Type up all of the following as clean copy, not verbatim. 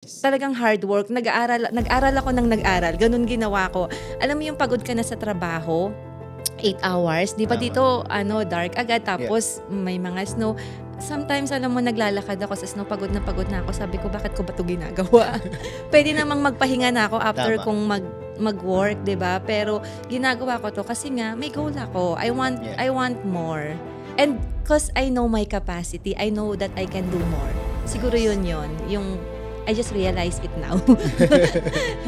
Talagang hard work. Nag-aral ako ng nag-aral. Ganun ginawa ko. Alam mo yung pagod ka na sa trabaho, 8 hours. Di ba Tama. dito, dark agad. Tapos may mga snow. Sometimes, alam mo, naglalakad ako sa snow. Pagod na ako. Sabi ko, bakit ko ba ito ginagawa? Pwede namang magpahinga na ako after Tama. kung mag-work, di ba? Pero ginagawa ko to kasi nga, may goal ako. I want more. And because I know my capacity, I know that I can do more. Siguro yun. Yung I just realized it now.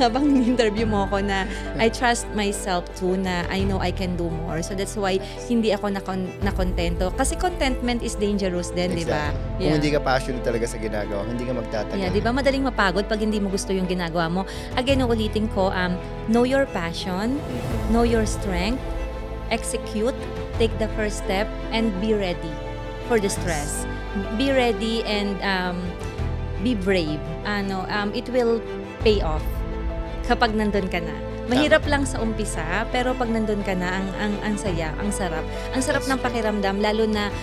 Habang interview mo ako na I trust myself too na I know I can do more. So that's why hindi ako nakontento. Kasi contentment is dangerous din, di ba? Exactly. Kung hindi ka passionate talaga sa ginagawa, hindi ka magtatagal. Yeah, di ba? Madaling mapagod pag hindi mo gusto yung ginagawa mo. Again, ulitin ko, know your passion, know your strength, execute, take the first step, and be ready for the stress. Be ready and be brave. It will pay off kapag nandun ka na. Mahirap lang sa umpisa, pero pag nandun ka na, ang saya, ang sarap. Ang sarap ng pakiramdam, lalo na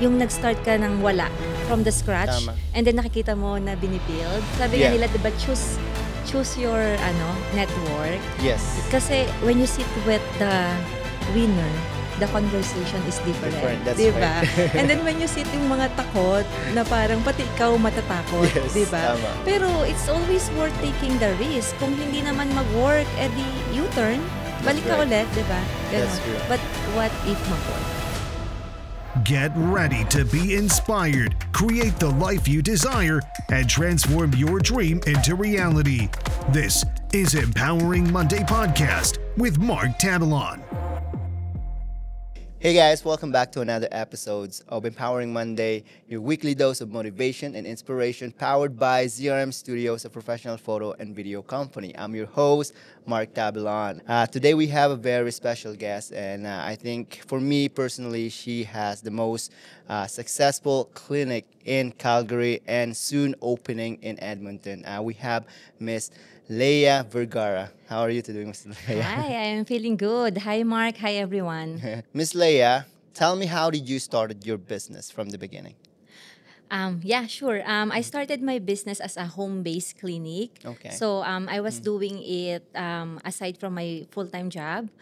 yung nag-start ka ng wala, from the scratch, and then nakikita mo na binibuild. Sabi nga nila, diba, choose your network. Yes. Kasi when you sit with the winner, the conversation is different. That's diba? right. And then when you sit yung mga takot, na parang pati ikaw matatakot. Yes, diba? tama. Pero it's always worth taking the risk. Kung hindi naman mag-work, edi U-turn, balik ka ulit, diba? That's true. But what if mag-work? Get ready to be inspired, create the life you desire, and transform your dream into reality. This is Empowering Monday Podcast with Mark Tabalon. Hey guys, welcome back to another episode of Empowering Monday, your weekly dose of motivation and inspiration powered by ZRM Studios, a professional photo and video company. I'm your host, Mark Tabalon. Today we have a very special guest, and I think for me personally, she has the most successful clinic in Calgary and soon opening in Edmonton. We have Miss Leia Vergara. How are you today, Miss Leia? Hi, I am feeling good. Hi, Mark. Hi, everyone. Miss Leia, tell me, how did you start your business from the beginning? Yeah, sure. I started my business as a home-based clinic. Okay. So I was doing it aside from my full-time job.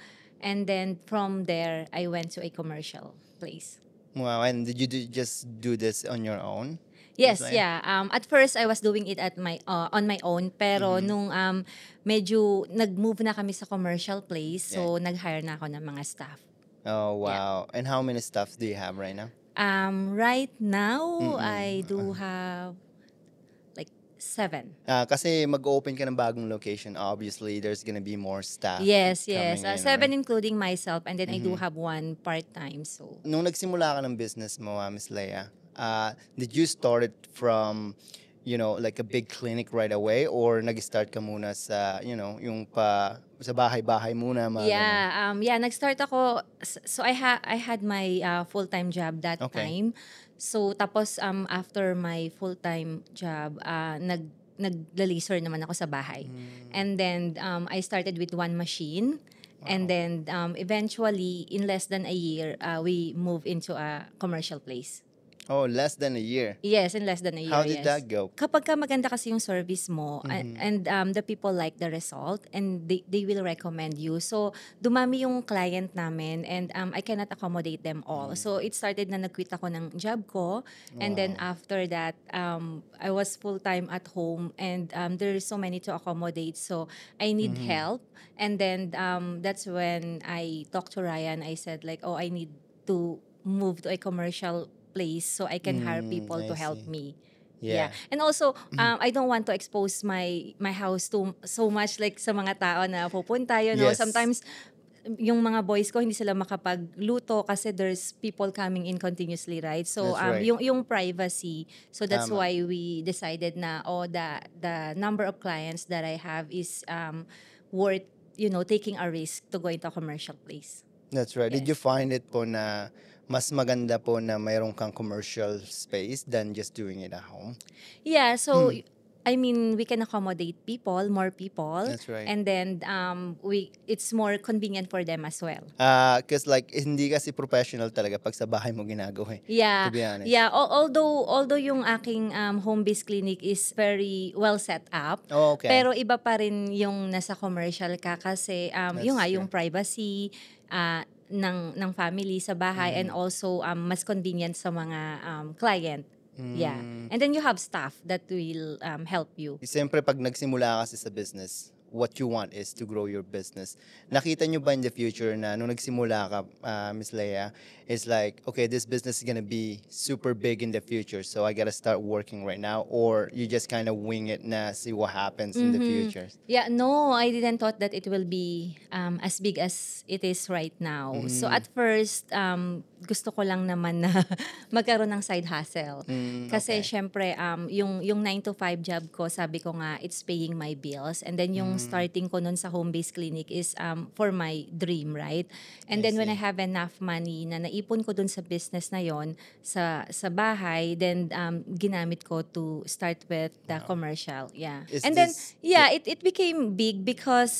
And then from there, I went to a commercial place. Wow, and did you just do this on your own? Yes, Miss Leia? yeah. At first, I was doing it on my own. Pero nung medyo nag-move na kami sa commercial place, so nag-hire na ako ng mga staff. Oh, wow. And how many staffs do you have right now? Right now, I do have like 7. Kasi mag-open ka ng bagong location, obviously, there's gonna be more staff. Yes. coming in, 7 right? including myself, and then I do have 1 part-time. So Nung nagsimula ka ng business mo, Miss Leia, did you start it from, like a big clinic right away, or nag-start ka muna sa, yung sa bahay-bahay muna? Mga ganun? nag-start ako. So I had my full-time job that Okay. time. So tapos after my full-time job, nag-laser naman ako sa bahay. And then I started with 1 machine. And then eventually in less than a year, we moved into a commercial place. Oh, less than a year. Yes, in less than a year. How did yes. that go? Kapag ka maganda kasi yung service mo and the people like the result and they will recommend you. So, dumami yung client namin and I cannot accommodate them all. So, it started na nag-quit ako ng job ko, and then after that, I was full-time at home, and there's so many to accommodate. So, I need help. And then that's when I talked to Ryan. I said like, I need to move to a commercial place so I can hire people I to help see. me. Yeah. And also, I don't want to expose my house to so much like sa mga tao na pupunta, Yes. Sometimes, yung mga boys ko, hindi sila makapagluto kasi there's people coming in continuously, right? So, That's right. yung privacy. So, that's Tama. why we decided na, the number of clients that I have is worth, taking a risk to go into a commercial place. That's right. Did you find it po na mas maganda po na mayroon kang commercial space than just doing it at home? Yeah, so I mean, we can accommodate people, more people. That's right. And then it's more convenient for them as well. Cause like hindi kasi professional talaga pag sa bahay mo ginagawa eh. Yeah. To be honest. Yeah, although yung aking home-based clinic is very well set up, Oh, okay. pero iba pa rin yung nasa commercial ka kasi yung nga That's yung privacy ng family sa bahay and also mas convenient sa mga client. Yeah. And then you have staff that will help you. Siyempre, pag nagsimula kasi sa business, what you want is to grow your business. Nakita nyo ba in the future na nung nagsimula ka, Miss Leia, it's like, okay, this business is gonna be super big in the future, so I gotta start working right now? Or you just kind of wing it na see what happens in the future? Yeah, no, I didn't thought that it will be as big as it is right now. So at first, gusto ko lang naman na magkaroon ng side hustle. Kasi okay. syempre, yung 9 to 5 job ko, sabi ko nga, it's paying my bills. And then yung starting ko nun sa home-based clinic is for my dream, right? And then when I have enough money na naipon ko dun sa business na yon sa bahay, then ginamit ko to start with the commercial. Yeah. Is And then, this- yeah, it became big because,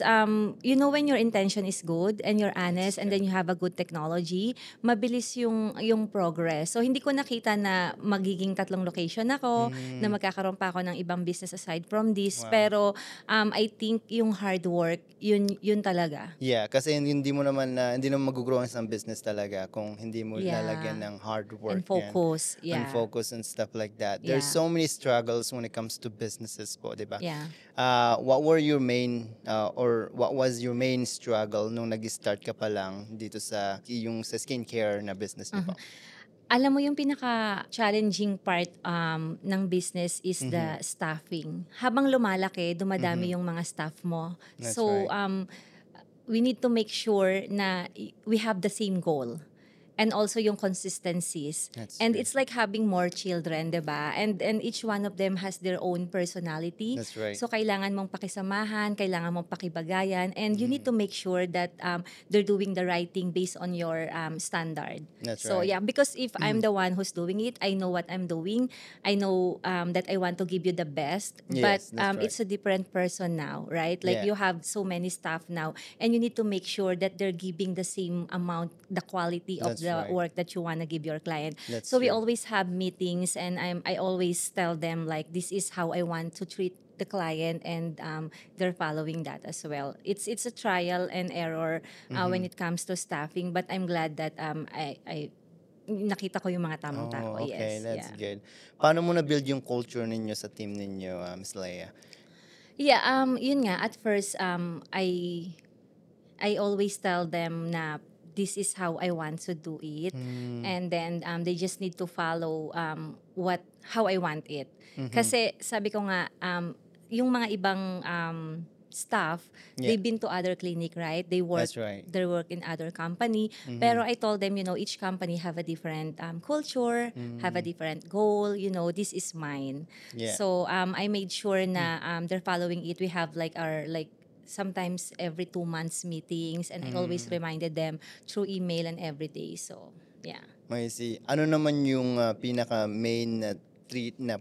you know, when your intention is good and you're honest and then you have a good technology, mabilis yung progress. So, hindi ko nakita na magiging 3 location ako, na magkakaroon pa ako ng ibang business aside from this. Wow. Pero, I think yung hard work, yun talaga. Yeah, kasi hindi mo naman hindi naman mag-grow ang isang business talaga kung hindi mo Yeah. lalagyan ng hard work. And focus. And Yeah. focus and stuff like that. There's Yeah. so many struggles when it comes to businesses po, di ba? Yeah. What were your main or what was your main struggle nung nag-start ka pa lang dito sa skincare na business niyo po? Alam mo yung pinaka-challenging part ng business is the staffing. Habang lumalaki, dumadami yung mga staff mo. That's So, right. we need to make sure na we have the same goal. And also yung consistencies. That's And true. it's like having more children, 'di ba? And each one of them has their own personality. That's right. So kailangan mong pakisamahan, kailangan mong pakibagayan, and you Mm-hmm. need to make sure that they're doing the right thing based on your standard. That's So right. yeah, because if I'm the one who's doing it, I know what I'm doing. I know that I want to give you the best. Yes, But that's right. it's a different person now, right? Like Yeah. you have so many staff now, and you need to make sure that they're giving the same amount, the quality of That's the right. work that you want to give your client. That's So we true. always have meetings, and I always tell them like, this is how I want to treat the client, and they're following that as well. It's a trial and error when it comes to staffing, but I'm glad that I nakita ko yung mga tamang tao. Oh, okay, Yes, that's yeah. good. Paano mo na-build yung culture ninyo sa team ninyo, Miss Leia? Yeah, yun nga, at first, I always tell them na this is how I want to do it. And then they just need to follow how I want it. Kasi sabi ko nga, yung mga ibang staff, Yeah. they've been to other clinic, right? They work That's right. they work in other company. Pero I told them, each company have a different culture, have a different goal. This is mine. Yeah. So I made sure na they're following it. We have like our sometimes every 2 months meetings, and I always reminded them through email and every day. So yeah. May see. Ano naman yung pinaka-main na treat na,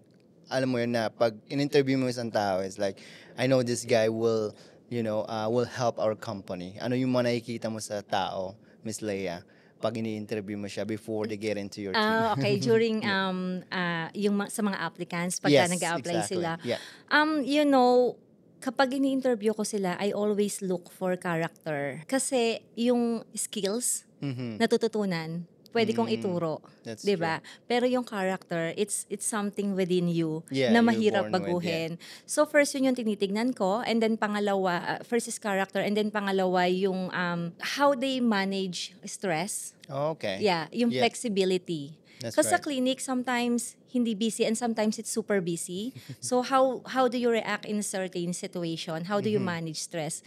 alam mo yun, na pag in-interview mo isang tao, it's like, I know this guy will, will help our company. Ano yung mga nakikita mo sa tao, Miss Leia, pag ini-interview mo siya before they get into your team? Okay, during sa mga applicants pagka Yes, nag-a-apply exactly. sila. Yeah. Kapag ini-interview ko sila, I always look for character. Kasi yung skills natututunan, pwede kong ituro, That's 'di ba? Pero yung character, it's something within you Yeah, na you're mahirap born with, baguhin. So first yun yung tinitignan ko, and then pangalawa, first is character, and then pangalawa yung how they manage stress. Oh, okay. Yeah, yung Yeah. flexibility. That's Kasi sa right. clinic, sometimes hindi busy and sometimes it's super busy. So how do you react in a certain situation? How do you manage stress?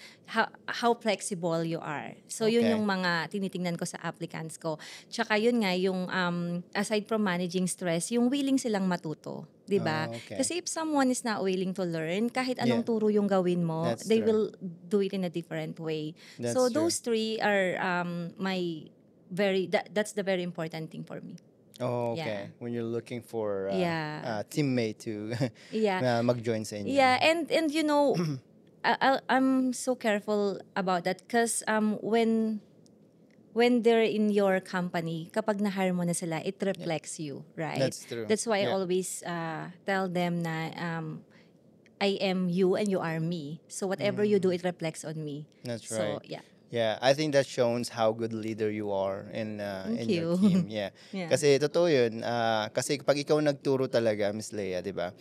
How flexible you are? So yun Okay. yung mga tinitingnan ko sa applicants ko. Tsaka yun nga, yung aside from managing stress, yung willing silang matuto. 'Di ba? Oh, okay. Kasi if someone is not willing to learn, kahit anong Yeah. turo yung gawin mo, That's they true. will do it in a different way. That's So true. those three are that's the very important thing for me. Oh, okay. Yeah. When you're looking for Yeah. teammate to Yeah. mag-join sa inyo. Yeah, and you know, I'm so careful about that because when they're in your company, kapag na-hire mo na sila, it reflects you, right? That's true. That's why I Yeah. always tell them na I am you and you are me. So whatever you do, it reflects on me. That's So right. yeah. Yeah, I think that shows how good leader you are Thank in your you. team. Yeah. Yeah. Kasi totoo 'yun. Kasi kapag ikaw nagturo talaga, Miss Leia, 'di ba?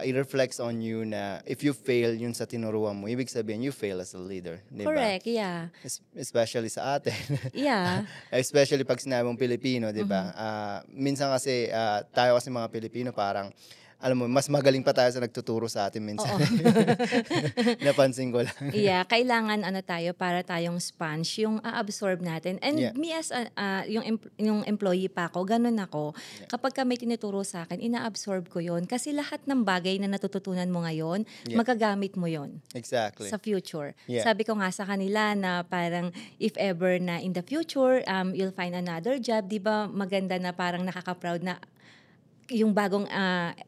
It reflects on you na if you fail yun sa tinuruan mo, ibig sabihin you fail as a leader, 'di ba? Correct, yeah. Especially sa atin. Yeah. Especially pag sinabi mong Pilipino, 'di ba? Minsan kasi tayo kasi mga Pilipino parang alam mo, mas magaling pa tayo sa nagtuturo sa atin minsan. Oo. Napansin ko lang. Yeah, kailangan tayo para tayong sponge yung a-absorb natin. And Yeah. me as yung employee pa ako, ganun ako. Kapag ka may tinuturo sa akin, ina-absorb ko yon kasi lahat ng bagay na natututunan mo ngayon, Yeah. magagamit mo yon Exactly. sa future. Yeah. Sabi ko nga sa kanila na parang if ever na in the future, you'll find another job, di ba maganda na parang nakaka-proud na yung bagong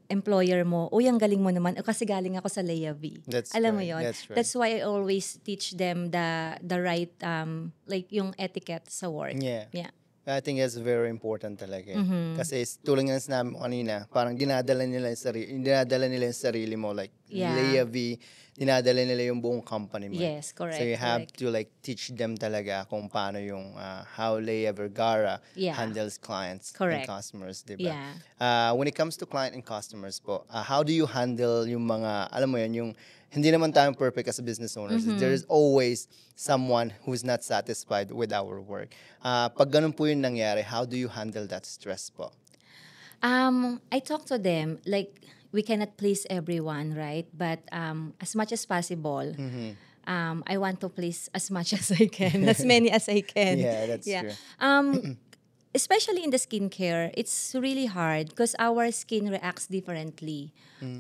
employer mo, uy, ang galing mo naman, kasi galing ako sa Leia V. That's Alam mo right, yon. that's right. That's why I always teach them the right, like yung etiquette sa work. Yeah. Yeah. I think that's very important talaga. Kasi tulad nga ng sinabi mo kanina, parang dinadala nila yung sarili mo. Like, Yeah. Leia V, dinadala nila yung buong company mo. Yes, correct. So you have correct. to like teach them talaga kung paano yung how Leia Vergara Yeah. handles clients Correct. and customers, di ba? Yeah. When it comes to client and customers po, how do you handle yung mga, alam mo yun, yung hindi naman tayo perfect as a business owners. There is always someone who's not satisfied with our work. Pag ganun po yung nangyari, how do you handle that stress po? I talk to them like we cannot please everyone, right? But as much as possible, I want to please as much as I can, as many as I can. Yeah, that's true. Especially in the skincare, it's really hard because our skin reacts differently.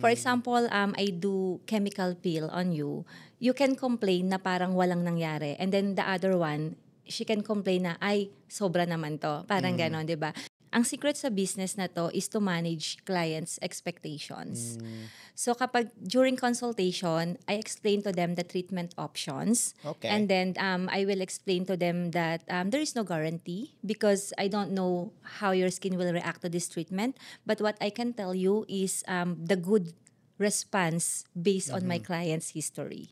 For example, I do chemical peel on you. You can complain na parang walang nangyari. And then the other one, she can complain na, ay, sobra naman to. Parang ganon, di ba? Ang secret sa business na to is to manage clients' expectations. So kapag during consultation, I explain to them the treatment options. Okay. And then I will explain to them that there is no guarantee because I don't know how your skin will react to this treatment. But what I can tell you is the good response based on my client's history.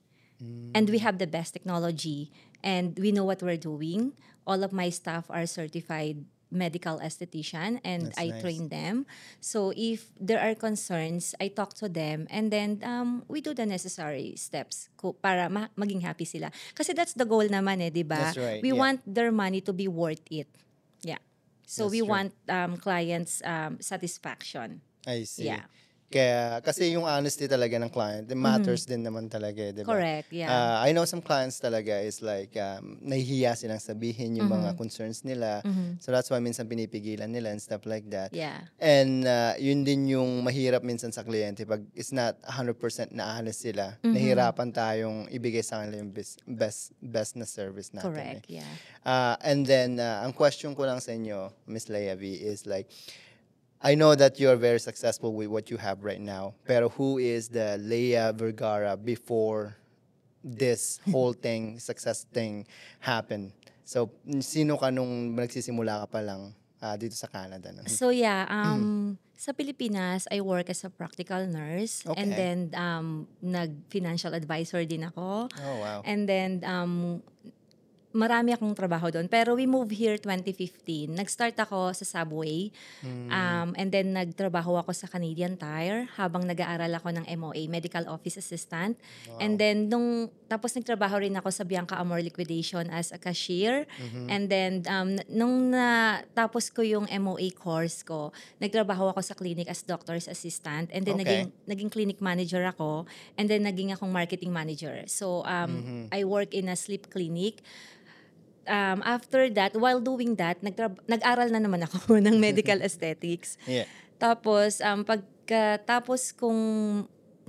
And we have the best technology and we know what we're doing. All of my staff are certified medical esthetician and That's I nice. train them. So if there are concerns, I talk to them and then we do the necessary steps para maging happy sila. Kasi that's the goal naman di ba? That's right, We yeah. want their money to be worth it. Yeah. So That's we true. want clients satisfaction. I see. Yeah. Kaya, kasi yung honesty talaga ng client, it matters din naman talaga, di ba? Correct, yeah. I know some clients talaga is like, nahihiya silang sabihin yung mga concerns nila. So that's why minsan pinipigilan nila and stuff like that. Yeah. And yun din yung mahirap minsan sa kliyente. Pag it's not 100% na honest sila, nahirapan tayong ibigay sa kanila yung best na service natin. Correct, yeah. And then, ang question ko lang sa inyo, Miss Leia V, is like, I know that you're very successful with what you have right now, pero who is the Leia Vergara before this whole success thing happened? So, sino ka nung nagsisimula ka pa lang dito sa Canada? No? So yeah, sa Pilipinas, I work as a practical nurse. Okay. And then nag-financial advisor din ako. Oh, wow. And then marami akong trabaho doon. Pero we moved here 2015. Nag-start ako sa Subway. And then nagtrabaho ako sa Canadian Tire habang nag-aaral ako ng MOA, Medical Office Assistant. And then tapos nagtrabaho rin ako sa Bianca Amor Liquidation as a cashier. And then nung natapos ko yung MOA course ko, nagtrabaho ako sa clinic as doctor's assistant. And then Okay. naging clinic manager ako. And then naging akong marketing manager. So I work in a sleep clinic. After that, while doing that, nag-aral na naman ako ng medical aesthetics. Yeah. Tapos, pagkatapos kong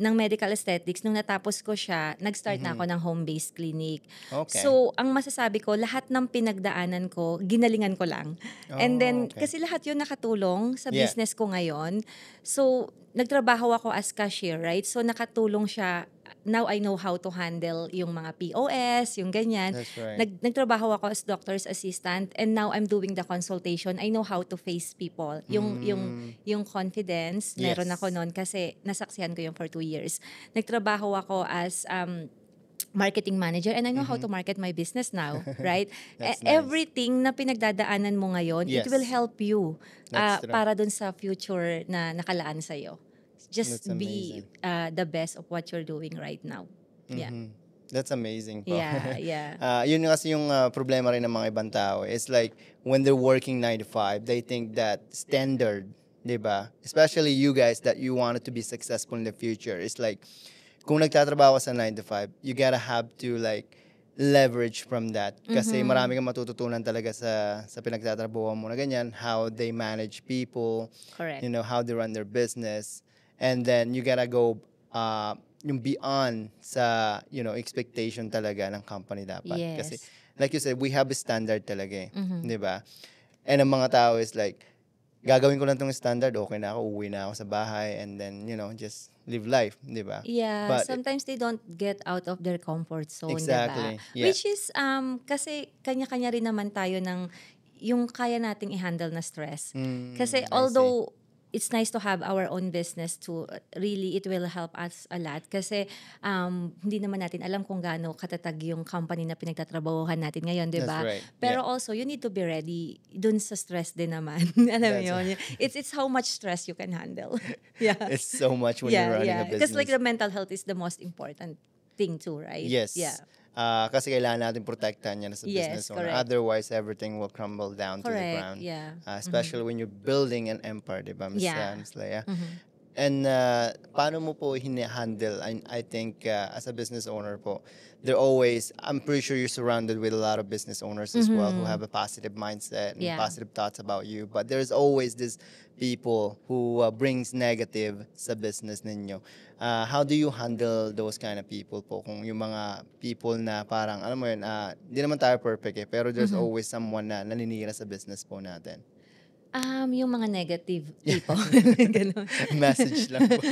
ng medical aesthetics, nung natapos ko siya, nag-start na Mhm. ako ng home-based clinic. Okay. So, ang masasabi ko, lahat ng pinagdaanan ko, ginalingan ko lang. And then, Okay. kasi lahat yun nakatulong sa Yeah. business ko ngayon. So, nagtrabaho ako as cashier, right? So, nakatulong siya. Now, I know how to handle yung mga POS, yung ganyan. That's right. Nagtrabaho ako as doctor's assistant, and now I'm doing the consultation. I know how to face people. Yung confidence, meron Yes. ako noon kasi nasaksihan ko yung for 2 years. Nagtrabaho ako as marketing manager, and I know how to market my business now, right? That's nice. Everything na pinagdadaanan mo ngayon, it Yes. will help you That's true. para dun sa future na nakalaan sa'yo. Just That's be the best of what you're doing right now. Yeah. Mhm. That's amazing po. Yeah, yeah. Yun kasi yung problema rin ng mga ibang tao. It's like when they're working 9 to 5, they think that standard, di ba? Especially you guys that you wanted to be successful in the future. It's like, kung nagtatrabaho ka sa 9 to 5, you gotta have to like leverage from that. Kasi marami kang matututunan talaga sa pinagtatrabaho mo na ganyan, how they manage people, Correct. how they run their business. And then you gotta go yung beyond sa, expectation talaga ng company dapat. Yes. Kasi, like you said, we have a standard talaga di ba? And ang mga tao is like, gagawin ko lang tong standard, okay na ako, uwi na ako sa bahay, and then, just live life, di ba? Yeah, But sometimes they don't get out of their comfort zone, Exactly, diba? yeah. Which is, kasi kanya-kanya rin naman tayo ng yung kaya nating i-handle na stress. Kasi I although it's nice to have our own business too, really it will help us a lot. Kasi hindi naman natin alam kung gaano katatag yung company na pinagtatrabahuhan natin ngayon, di ba? That's right, Pero yeah. also, you need to be ready dun sa stress din naman. Alam mo That's yun? It's how much stress you can handle. Yeah. It's so much when you're running a business. Because like the mental health is the most important thing too, right? Yes. Yeah. Kasi kailangan natin protektahan yan as a Yes, business owner. correct. Otherwise, everything will crumble down to the Correct. ground. Yeah. Especially when you're building an empire, di ba, Ms. Yeah. Ms. Leia? Mhm. And paano mo po hini-handle? I think as a business owner po, I'm pretty sure you're surrounded with a lot of business owners as well who have a positive mindset and Yeah. positive thoughts about you. But there's always this people who brings negative sa business ninyo. How do you handle those kind of people po? Kung yung mga people na parang, alam mo yun, di naman tayo perfect pero there's always someone na naninira sa business po natin. Yung mga negative people. Ganun. Message lang po.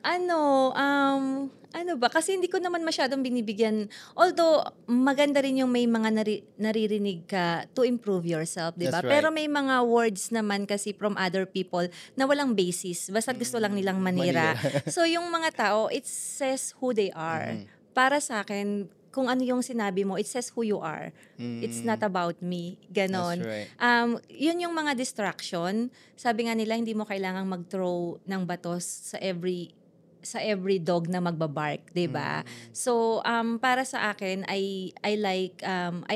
Ano ba? Kasi hindi ko naman masyadong binibigyan. Although, maganda rin yung may mga naririnig ka to improve yourself, di ba? That's right. Pero may mga words naman kasi from other people na walang basis. Basta gusto lang nilang manira. So, yung mga tao, it says who they are. Para sa akin, kung ano yung sinabi mo, it says who you are. It's not about me. Ganon. That's right. Yun yung mga distraction. Sabi nga nila, hindi mo kailangang mag-throw ng batos sa every dog na magbabark, 'di ba? So, para sa akin, I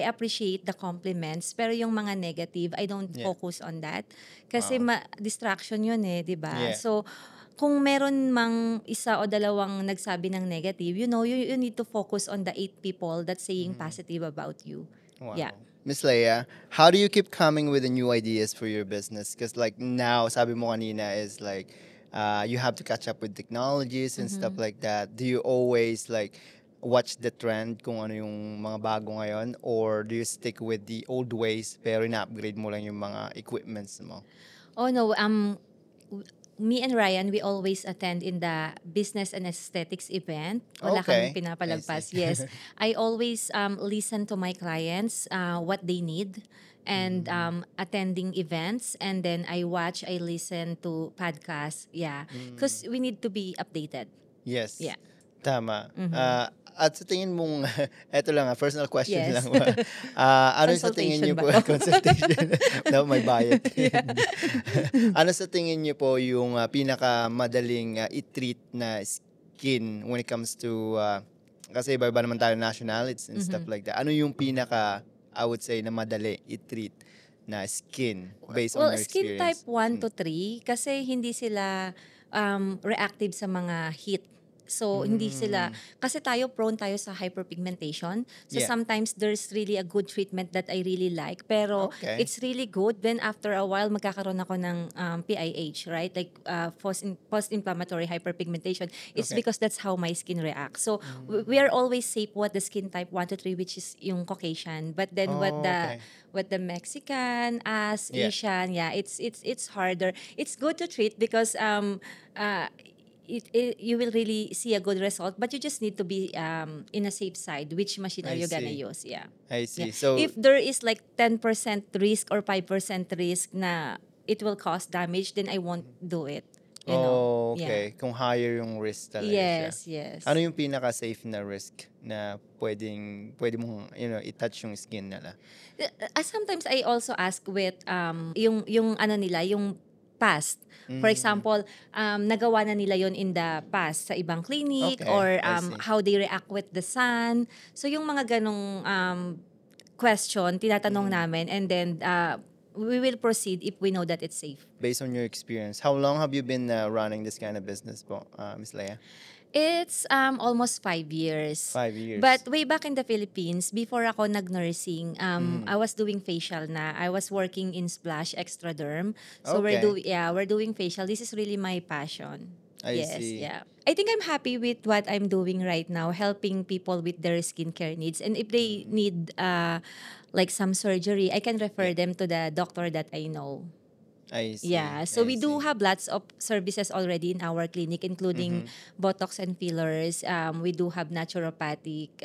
appreciate the compliments, pero yung mga negative, I don't Yeah. focus on that kasi Wow. distraction yun 'di ba? Yeah. So, kung meron mang isa o dalawang nagsabi ng negative, you need to focus on the 8 people that's saying positive about you. Wow. Yeah. Miss Leia, how do you keep coming with the new ideas for your business? Because like now, sabi mo kanina is like, you have to catch up with technologies and stuff like that. Do you always like watch the trend kung ano yung mga bago ngayon? Or do you stick with the old ways pero ina-upgrade mo lang yung mga equipments mo? Oh no, me and Ryan, we always attend in the business and aesthetics event. Wala Okay. kaming pinapalagpas. I see. Yes. I always listen to my clients, what they need, and attending events. And then I listen to podcasts. Yeah. Because we need to be updated. Yes. Yeah. Tama. At sa tingin mong, eto lang personal question Yes. lang. Ano sa tingin niyo po, consultation, no, may bayad. Ano sa tingin niyo po yung pinakamadaling i-treat na skin when it comes to, kasi iba-iba naman tayo nationalities and stuff like that. Ano yung I would say, na madali i-treat na skin based on Well, your skin experience? type 1 to 3 kasi hindi sila reactive sa mga heat. So, hindi sila, kasi prone tayo sa hyperpigmentation. So, Yeah. sometimes there's really a good treatment that I really like. Pero, Okay. it's really good. Then, after a while, magkakaroon ako ng PIH, right? Like, post-inflammatory hyperpigmentation. It's Okay. because that's how my skin reacts. So, we are always safe what the skin type 1 to 3, which is yung Caucasian. But then, Oh, okay. what the Mexican, Yeah. Asian, it's harder. It's good to treat because, you will really see a good result, but you just need to be in a safe side. Which machine are I you gonna see. use? Yeah. I see. Yeah. So, If there is like 10% risk or 5% risk na it will cause damage, then I won't do it. You know? okay. Kung higher yung risk talaga siya. Yes. Ano yung pinaka-safe na risk na pwede mong, i-touch yung skin nila? Sometimes I also ask with yung ano nila, yung past. For example, nagawa na nila yon in the past sa ibang clinic, Okay, or I see. how they react with the sun. So yung mga ganong question, tinatanong namin, and then we will proceed if we know that it's safe. Based on your experience, how long have you been running this kind of business po, Miss Leia? It's almost 5 years. 5 years. But way back in the Philippines, before ako nag-nursing, I was doing facial na. I was working in Splash Extra Derm. So Okay. we're doing facial. This is really my passion. I Yes, see. yeah. I think I'm happy with what I'm doing right now, helping people with their skincare needs. And if they need like some surgery, I can refer them to the doctor that I know. I see. Yeah, so I we do see. have lots of services already in our clinic, including Botox and fillers. We do have naturopathic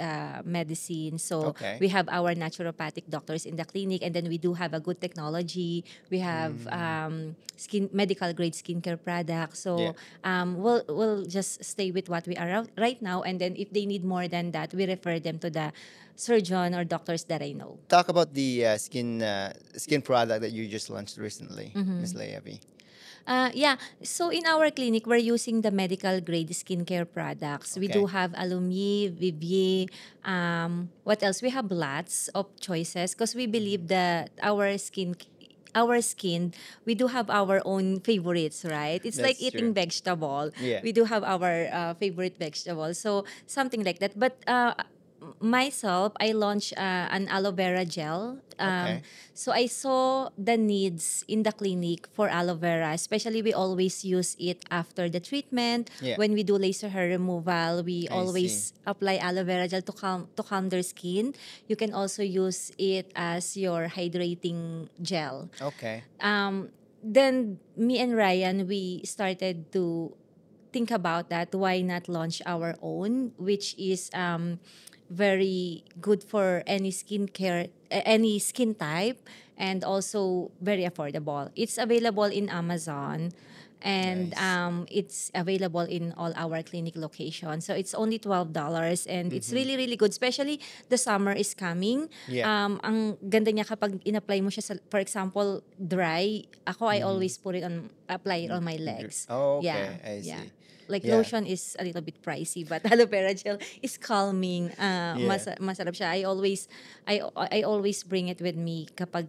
medicine. So Okay. we have our naturopathic doctors in the clinic, and then we do have a good technology. We have medical grade skincare products. So we'll just stay with what we are right now, and then if they need more than that, we refer them to the surgeon or doctors that I know. Talk about the skin product that you just launched recently, Miss Leia V. Yeah. So in our clinic, we're using the medical grade skincare products. We Okay. do have Alumni, Vivier. What else? We have lots of choices because we believe that our skin, we do have our own favorites, right? It's like That's eating true. vegetable. Yeah. We do have our favorite vegetable. So something like that. But myself, I launched an aloe vera gel. Okay. So I saw the needs in the clinic for aloe vera. Especially, we always use it after the treatment. Yeah. When we do laser hair removal, we I always apply aloe vera gel to calm their skin. You can also use it as your hydrating gel. Okay. Then me and Ryan, we started to think about that. Why not launch our own, which is very good for any skincare, any skin type, and also very affordable. It's available in Amazon, and Nice. it's available in all our clinic locations. So it's only $12, and it's really, really good. Especially the summer is coming. Yeah. Ang ganda niya kapag in-apply mo siya sa, for example, dry. Ako, I always apply it on my legs. Oh, okay. Yeah, I see. yeah. Like Yeah. lotion is a little bit pricey, but aloe vera gel is calming. Masarap siya. I always bring it with me kapag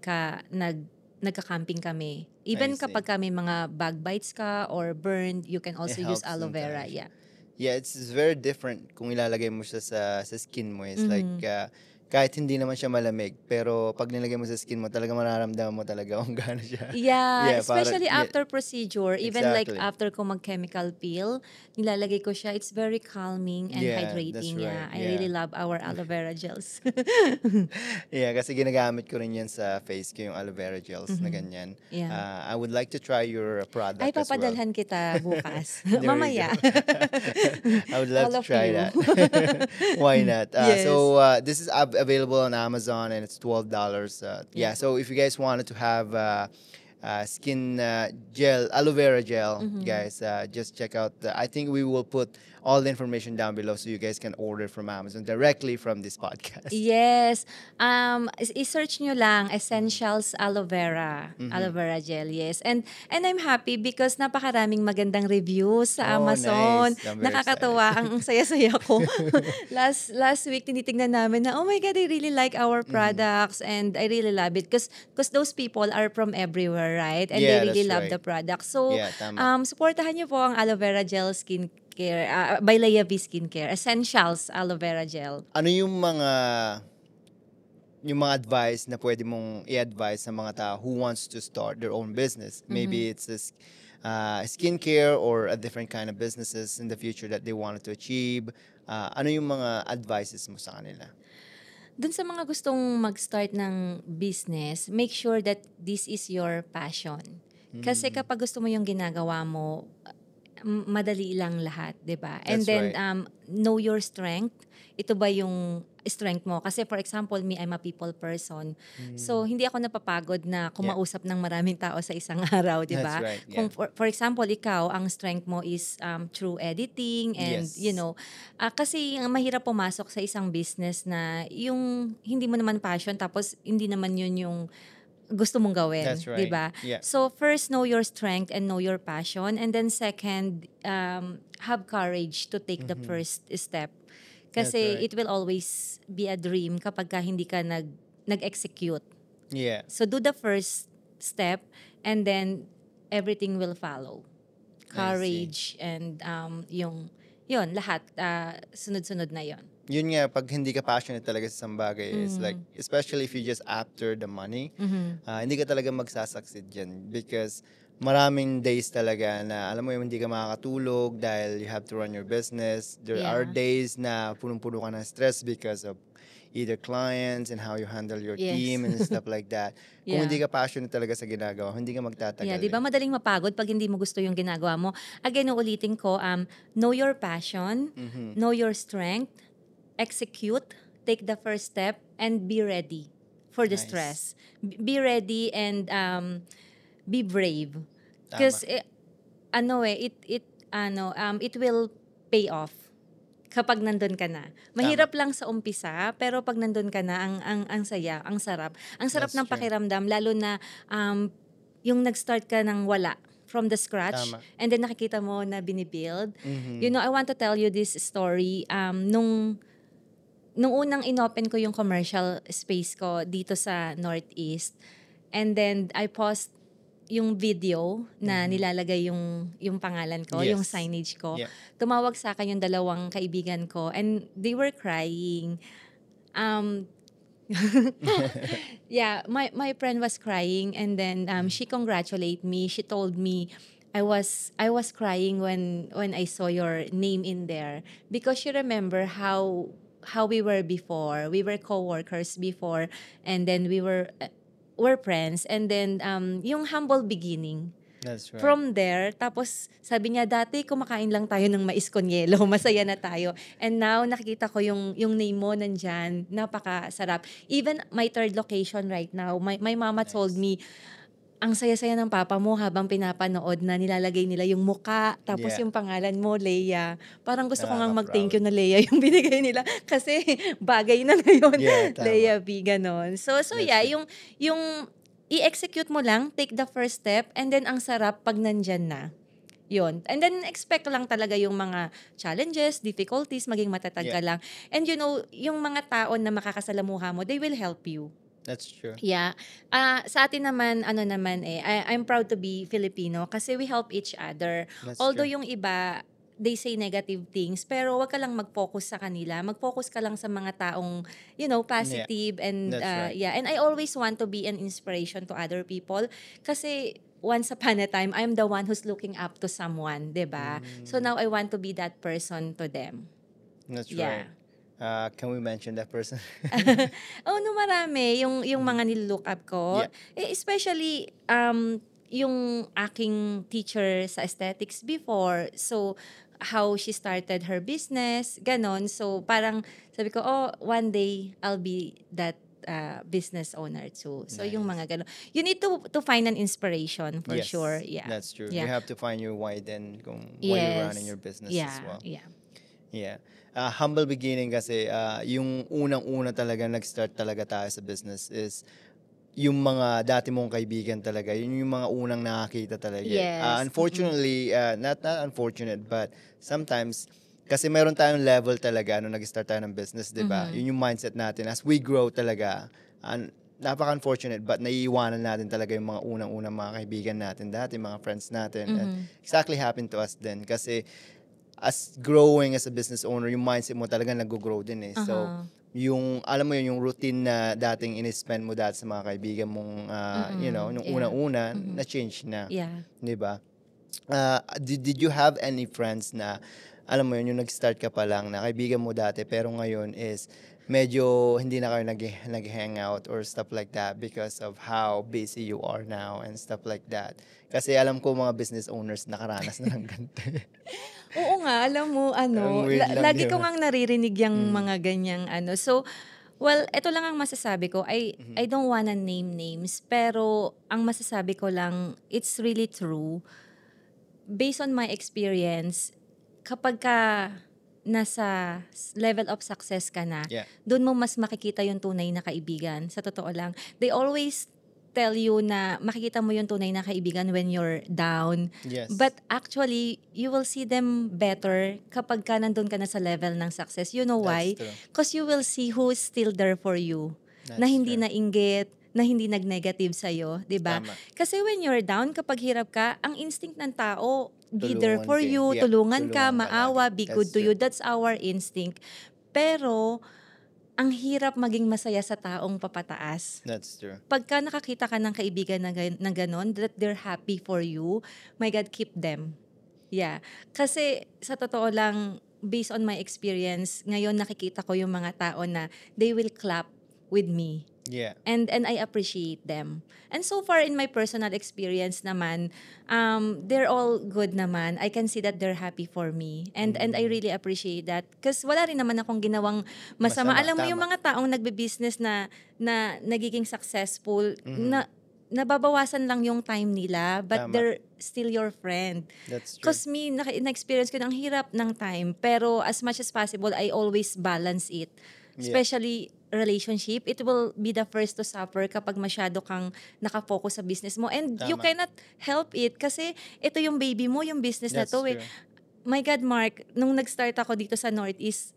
nagka-camping kami. I Even see. kapag may mga bug bites ka or burned, you can also It use helps aloe vera. sometimes. Yeah. Yeah, it's very different kung ilalagay mo siya sa skin mo. It's like kahit hindi naman siya malamig, pero pag nilagay mo sa skin mo, talaga mararamdaman mo talaga kung gaano siya. Yeah, parang- especially yeah. after procedure, even like Exactly. after ko mag-chemical peel, nilalagay ko siya. It's very calming and Yeah, hydrating. that's Yeah, right. I Yeah. really love our aloe vera gels. Yeah, kasi ginagamit ko rin yan sa face ko, yung aloe vera gels na ganyan. Yeah. I would like to try your product Ay, as well. papadalhan kita bukas. There we Mamaya. I would love to All of try you. that. Why not? Yes. So this is available on Amazon and it's $12. Yeah. So if you guys wanted to have skin gel, aloe vera gel, guys, just check out. I think we will put all the information down below so you guys can order from Amazon directly from this podcast. Yes. I-search nyo lang Essentials Aloe Vera. Aloe Vera Gel, yes. And I'm happy because napakaraming magandang reviews sa Oh, Amazon. nice. I'm very Nakakatawa. Ang saya-saya ko. last week, tinitingnan namin na, oh my God, I really like our products and I really love it. Because those people are from everywhere, right? And Yeah, they really that's love right. the product. So, Yeah, tama. supportahan nyo po ang Aloe Vera Gel Skincare, by Leia V Skincare. Essentials Aloe Vera Gel. Ano yung mga advice na pwede mong i-advise sa mga tao who wants to start their own business? Maybe it's skincare or a different kind of businesses in the future that they wanted to achieve. Ano yung mga advices mo sa kanila? Dun sa mga gustong mag-start ng business, make sure that this is your passion. Kasi kapag gusto mo yung ginagawa mo, madali lang lahat, 'di ba? And That's then right. know your strength. Ito ba yung strength mo? Kasi for example, me, I'm a people person. So hindi ako napapagod na kumausap ng maraming tao sa isang araw, 'di ba? That's right, yeah. Kung for example, ikaw, ang strength mo is through editing and Yes. kasi ang mahirap pumasok sa isang business na yung hindi mo naman passion tapos hindi naman yun yung gusto mong gawin, That's 'di right. ba? Yeah. So first, know your strength and know your passion, and then second, have courage to take the first step. That's Kasi right. it will always be a dream kapag ka hindi ka nag-execute. Yeah. So do the first step, and then everything will follow. Courage and yun lahat sunod-sunod na yon. Yun nga, pag hindi ka passionate talaga sa isang bagay, is like, especially if you just after the money, hindi ka talaga magsasucceed dyan. Because maraming days talaga na, alam mo yung hindi ka makakatulog dahil you have to run your business. There are Yeah. days na punong-puno ka ng stress because of either clients and how you handle your Yes. team and stuff like that. Kung Yeah. hindi ka passionate talaga sa ginagawa, hindi ka magtatagal. Yeah, 'di ba madaling mapagod pag hindi mo gusto yung ginagawa mo. Again, uulitin ko, know your passion, know your strength, execute, take the first step, and be ready for the Nice. stress. Be ready and be brave. Because it will pay off kapag nandun ka na. Mahirap lang sa umpisa, pero pag nandun ka na, ang saya, ang sarap. Ang sarap That's ng true. pakiramdam, lalo na yung nag-start ka ng wala, from the scratch, Tama. and then nakikita mo na binibuild. Mhm. I want to tell you this story. Nung unang inopen ko yung commercial space ko dito sa Northeast, and then I post yung video na nilalagay yung pangalan ko, Yes. yung signage ko. Yeah. Tumawag sa akin yung dalawang kaibigan ko, and they were crying. Yeah, my friend was crying, and then she congratulated me. She told me I was crying when I saw your name in there, because she remember how we were before. We were co-workers before, and then we're friends, and then yung humble beginning. That's right. From there, tapos sabi niya, dati kumakain lang tayo ng mais con yelo, masaya na tayo. And now, nakikita ko yung name mo nandyan, napakasarap. Even my third location right now, my mama told me, ang saya-saya ng papa mo habang pinapanood na nilalagay nila yung muka, tapos Yeah. yung pangalan mo, Leia. Parang gusto ko nga Nakaka-proud. mag-thank you na Leia yung binigay nila, kasi bagay na yun, Yeah, tama. Leia V, ganon. So That's yeah, it. yung i-execute mo lang, take the first step, and then ang sarap pag nandyan na. Yun. And then expect lang talaga yung mga challenges, difficulties, maging matatag ka Yeah. lang. And yung mga tao na makakasalamuha mo, they will help you. That's true. Yeah. Sa atin naman, I'm proud to be Filipino kasi we help each other. That's Although true. yung iba, they say negative things, pero wag ka lang mag-focus sa kanila. Mag-focus ka lang sa mga taong, positive. And That's right. and I always want to be an inspiration to other people kasi once upon a time, I'm the one who's looking up to someone, 'di ba? So now I want to be that person to them. That's Yeah. right. Can we mention that person? Marami yung mga nilook up ko. Yeah. Especially yung aking teacher sa aesthetics before. So how she started her business, ganon. So parang sabi ko, one day I'll be that business owner too. So yung Nice. mga ganon. You need to find an inspiration for Yes, sure. Yeah. That's true. Yeah. You have to find your why then kung why you're running your business yeah, as well. Yeah. Yeah. Humble beginning kasi yung unang-una talaga nag-start talaga tayo sa business is yung mga dati mong kaibigan talaga. Yun yung mga unang nakakita talaga. Yes. Unfortunately, not unfortunate, but sometimes kasi meron tayong level talaga nung nag-start tayo ng business, di ba? Yun yung mindset natin. As we grow talaga, napaka-unfortunate, but naiiwanan natin talaga yung mga unang-unang mga kaibigan natin dati, mga friends natin. And exactly happened to us then. Kasi as growing as a business owner, yung mindset mo talaga nag-grow din eh. So, yung, alam mo yun, yung routine na dating in-spend mo dati sa mga kaibigan mong, you know, nung una-una, na-change na. Yeah. Di ba? Did you have any friends na, alam mo yun, yung nag-start ka pa lang, na kaibigan mo dati, pero ngayon is, medyo hindi na kayo nag-hangout or stuff like that because of how busy you are now and stuff like that. Kasi alam ko mga business owners nakaranas na ng ganito. Oo nga, alam mo, Ang weird lang, lagi di ko ba? ngang naririnig yung mga ganyang So, well, ito lang ang masasabi ko. I don't wanna name names, pero ang masasabi ko lang, it's really true. Based on my experience, kapag ka nasa level of success ka na, Yeah. doon mo mas makikita yung tunay na kaibigan. Sa totoo lang. They always tell you na makikita mo yung tunay na kaibigan when you're down. Yes. But actually, you will see them better kapag ka nandun ka na sa level ng success. You know why? That's true. Because you will see who is still there for you. That's na hindi true. nainggit, na hindi nag-negative sa'yo. Diba? Tama. Kasi when you're down, kapag hirap ka, ang instinct ng tao, be there Tulungan for ka. you, Yeah, tulungan ka, tulungan ka maawa, lagi. be That's good to true. you. That's our instinct. Pero, ang hirap maging masaya sa taong papataas. That's true. Pagka nakakita ka ng kaibigan na ganon, that they're happy for you, my God, keep them. Yeah. Kasi sa totoo lang, based on my experience, ngayon nakikita ko yung mga tao na they will clap with me. Yeah. And I appreciate them. And so far in my personal experience naman, they're all good naman. I can see that they're happy for me. And I really appreciate that. Kasi wala rin naman akong ginawang masama. Masama, Alam mo tama. yung mga taong nagbe-business na nagiging successful, na nababawasan lang yung time nila, but Tama. they're still your friend. That's true. Because me, na-experience ko ng hirap ng time. Pero as much as possible, I always balance it. Yeah. Especially relationship, it will be the first to suffer kapag masyado kang nakafocus sa business mo. And you Tama. cannot help it kasi ito yung baby mo, yung business That's na to. Eh. true. My God, Mark, nung nag-start ako dito sa Northeast,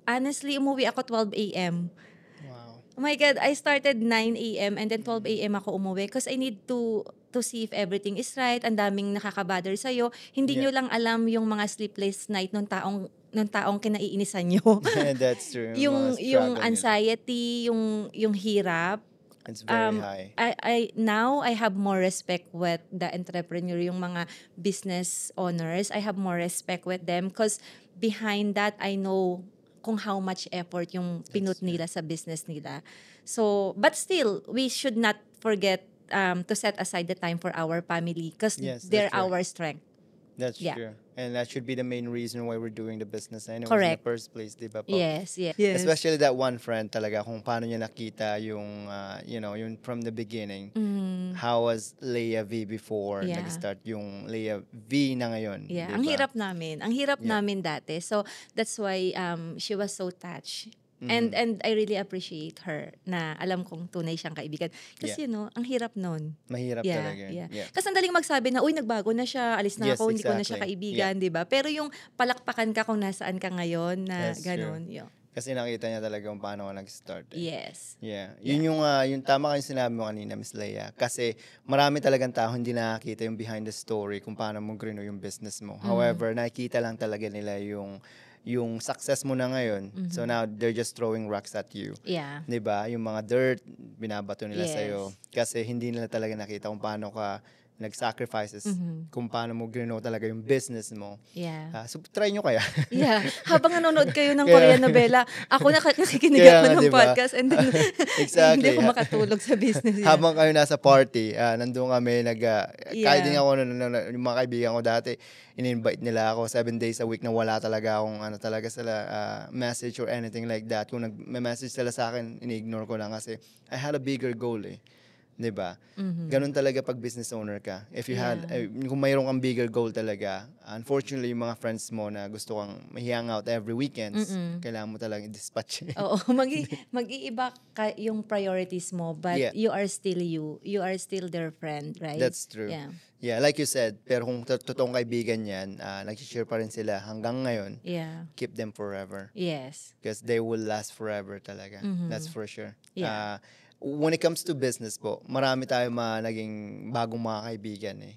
honestly, umuwi ako 12 a.m. Wow. Oh my God, I started 9 a.m. and then 12 a.m. ako umuwi because I need to see if everything is right. Ang daming nakaka-bother sa'yo. Hindi nyo lang alam yung mga sleepless night nung taong kinaiinisan nyo. That's true. yung Mga struggle nila. anxiety, yung hirap. It's very high. Now I have more respect with the entrepreneur, yung mga business owners. I have more respect with them because behind that I know kung how much effort yung pinut nila sa business nila. So, but still, we should not forget to set aside the time for our family because Yes, they're that's right. our strength. That's Yeah. true. And that should be the main reason why we're doing the business anyways Correct. in the first place, di ba po? Yes. Especially that one friend talaga, kung paano niya nakita yung, you know, yung from the beginning. How was Leia V before Yeah. nag-start yung Leia V na ngayon. Yeah, di ang ba? hirap namin. Ang hirap namin dati. So that's why she was so touched. And I really appreciate her na alam kong tunay siyang kaibigan. Kasi ang hirap nun. Mahirap talaga. Yeah. Kasi ang daling magsabi na, uy, nagbago na siya, alis na Yes, ako, hindi ko na siya exactly. kaibigan, di ba? Pero yung palakpakan ka kung nasaan ka ngayon na That's ganon. true. Kasi nakita niya talaga kung paano ka nag-start. Yes. Yeah. Yun yung tama kayo sinabi mo kanina, Miss Leia. Kasi marami talagang tao hindi nakakita yung behind the story kung paano mo grino yung business mo. However, nakikita lang talaga nila yung success mo na ngayon. So now, they're just throwing rocks at you. Yeah. 'Di ba? Yung mga dirt, binabato nila Yes. sa'yo. Kasi hindi nila talaga nakita kung paano ka nag-sacrifices, kung paano mo grino talaga yung business mo. Yeah. So, try nyo kaya. Yeah. Habang nanonood kayo ng Kaya- Korean novela, ako nakikinig Kaya ako nga, ng diba? podcast and then Exactly. hindi ako makatulog sa business. Yeah. Habang kayo nasa party, nandun kami, kahit Yeah. din ako, yung mga kaibigan ko dati, in-invite nila ako 7 days a week na wala talaga akong talaga sila message or anything like that. Kung nag-message sila sa akin, ini-ignore ko lang kasi I had a bigger goal eh. 'Di ba? Ganun talaga pag business owner ka. If you had kung mayroon kang bigger goal talaga, unfortunately yung mga friends mo na gusto kang hang out every weekends, kailangan mo talagang i-dispatch. Oo, mag-iiba ka yung priorities mo, but you are still you. You are still their friend, right? That's true. Yeah. Yeah, like you said, pero kung totoong kaibigan yan, nag-share pa rin sila hanggang ngayon, Yeah. keep them forever. Yes. Because they will last forever talaga. That's for sure. Yeah. When it comes to business po, marami tayong naging bagong mga kaibigan eh.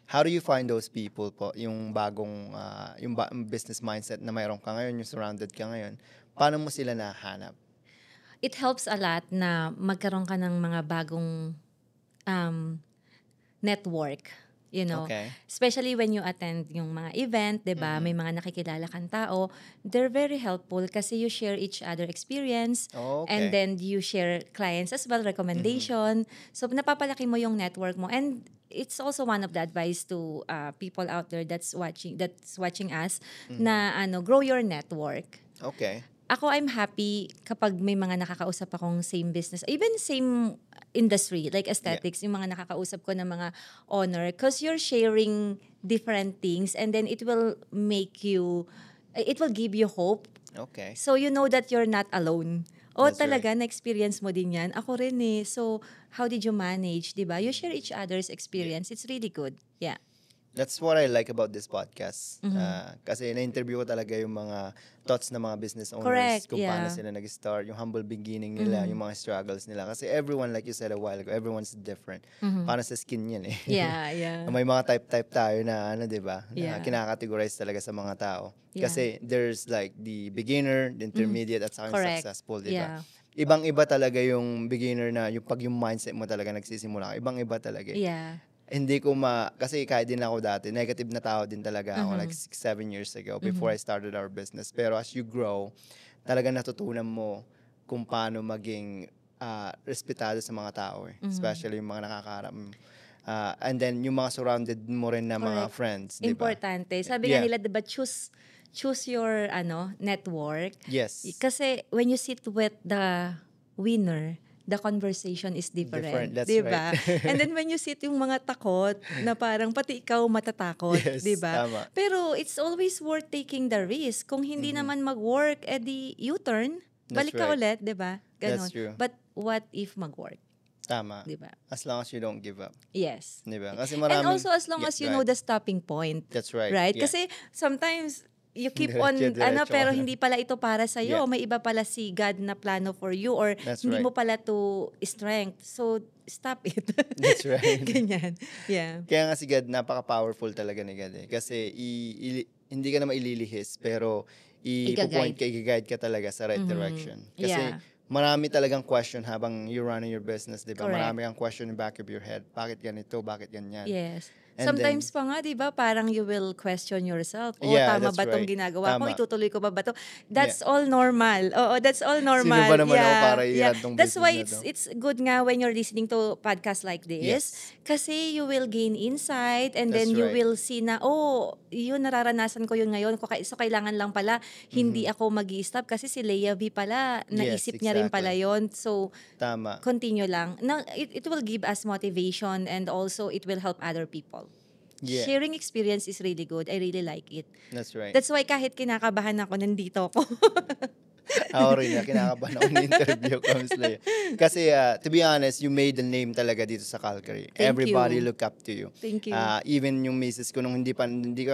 How do you find those people po, yung bagong, business mindset na mayroon ka ngayon, yung surrounded ka ngayon, paano mo sila nahanap? It helps a lot na magkaroon ka ng mga bagong um, network, you know. Okay. Especially when you attend yung mga event, 'di ba? May mga nakikilala kang tao. They're very helpful kasi you share each other experience Okay. and then you share clients as well, recommendation. So napapalaki mo yung network mo, and it's also one of the advice to people out there that's watching us na grow your network. Okay. Ako, I'm happy kapag may mga nakakausap akong same business, even same industry, like aesthetics, yung mga nakakausap ko ng mga owner, because you're sharing different things and then it will give you hope. Okay. So you know that you're not alone. O That's talaga, na-experience mo din yan. Ako rin eh. So, how did you manage, di ba? You share each other's experience. It's really good. Yeah. That's what I like about this podcast. Kasi na-interview ko talaga yung mga thoughts ng mga business owners. Correct, Kung paano yeah. sila nag-start, yung humble beginning nila, yung mga struggles nila. Kasi everyone, like you said a while ago, everyone's different. Paano sa skin yan eh. Yeah, yeah. May mga type tayo na di ba? Na Yeah. kinakategorize talaga sa mga tao. Yeah. Kasi there's like the beginner, the intermediate, at saka yung Correct. successful, di ba? Yeah. Ibang-iba talaga yung beginner na yung pag yung mindset mo talaga nagsisimula ka. Ibang-iba talaga. Yeah. Hindi ko kasi kahit din ako dati, negative na tao din talaga ako like 6-7 years ago before I started our business. Pero as you grow, talaga natutunan mo kung paano maging respetado sa mga tao eh. Especially yung mga nakakaharap mo. And then yung mga surrounded mo rin na mga Correct. friends, di ba? Importante. Sabi nga Yeah. nila, diba, choose your network. Yes. Kasi when you sit with the winner, the conversation is different. That's diba? right. And then when you sit yung mga takot, na parang pati ikaw matatakot. Yes, diba? tama. Pero it's always worth taking the risk. Kung hindi naman mag-work, edi U-turn. That's Balik ka right. ulit, diba? Ganon. That's true. But what if mag-work? Tama. Diba? As long as you don't give up. Yes. Di ba? Kasi And maraming... also as long Yeah, as you go know ahead. the stopping point. That's right. Right? Yeah. Kasi sometimes you keep on Diretso pero ka na. hindi pala ito para sa iyo. Yeah. May iba pala si God na plano for you, or That's hindi right. mo pala to strength. So stop it. That's right. Ganyan. Yeah. Kaya nga si God, napaka-powerful talaga ni God eh. Kasi hindi ka naman ililihis, pero i-point ka, i-guide ka talaga sa right direction. Kasi Yeah. marami talagang question habang you're running your business, di ba? Correct. Marami kang question in the back of your head. Bakit ganito? Bakit ganyan? Yes. And Sometimes pa nga, di ba, parang you will question yourself. Yeah, Tama that's ba tong right. ginagawa ko? Tama. Itutuloy ko ba to? That's all normal. Oo, that's all normal. Sino ba naman ako yeah. para iyan tong That's why business na to? it's good nga when you're listening to podcasts like this. Yes. Kasi you will gain insight, and then That's you right. will see na, yun, nararanasan ko yun ngayon. So, kailangan lang pala, hindi ako mag-i-stop kasi si Leia V pala, naisip niya rin pala yun. So, Tama. continue lang. Now, it will give us motivation, and also it will help other people. Yeah. Sharing experience is really good. I really like it. That's right. That's why kahit kinakabahan ako, nandito ako. Ako rin, kinakabahan ako ng interview ko, Ms. Leia. Kasi, to be honest, you made the name talaga dito sa Calgary. Thank Everybody you. look up to you. Thank you. Even yung misis ko, nung hindi ka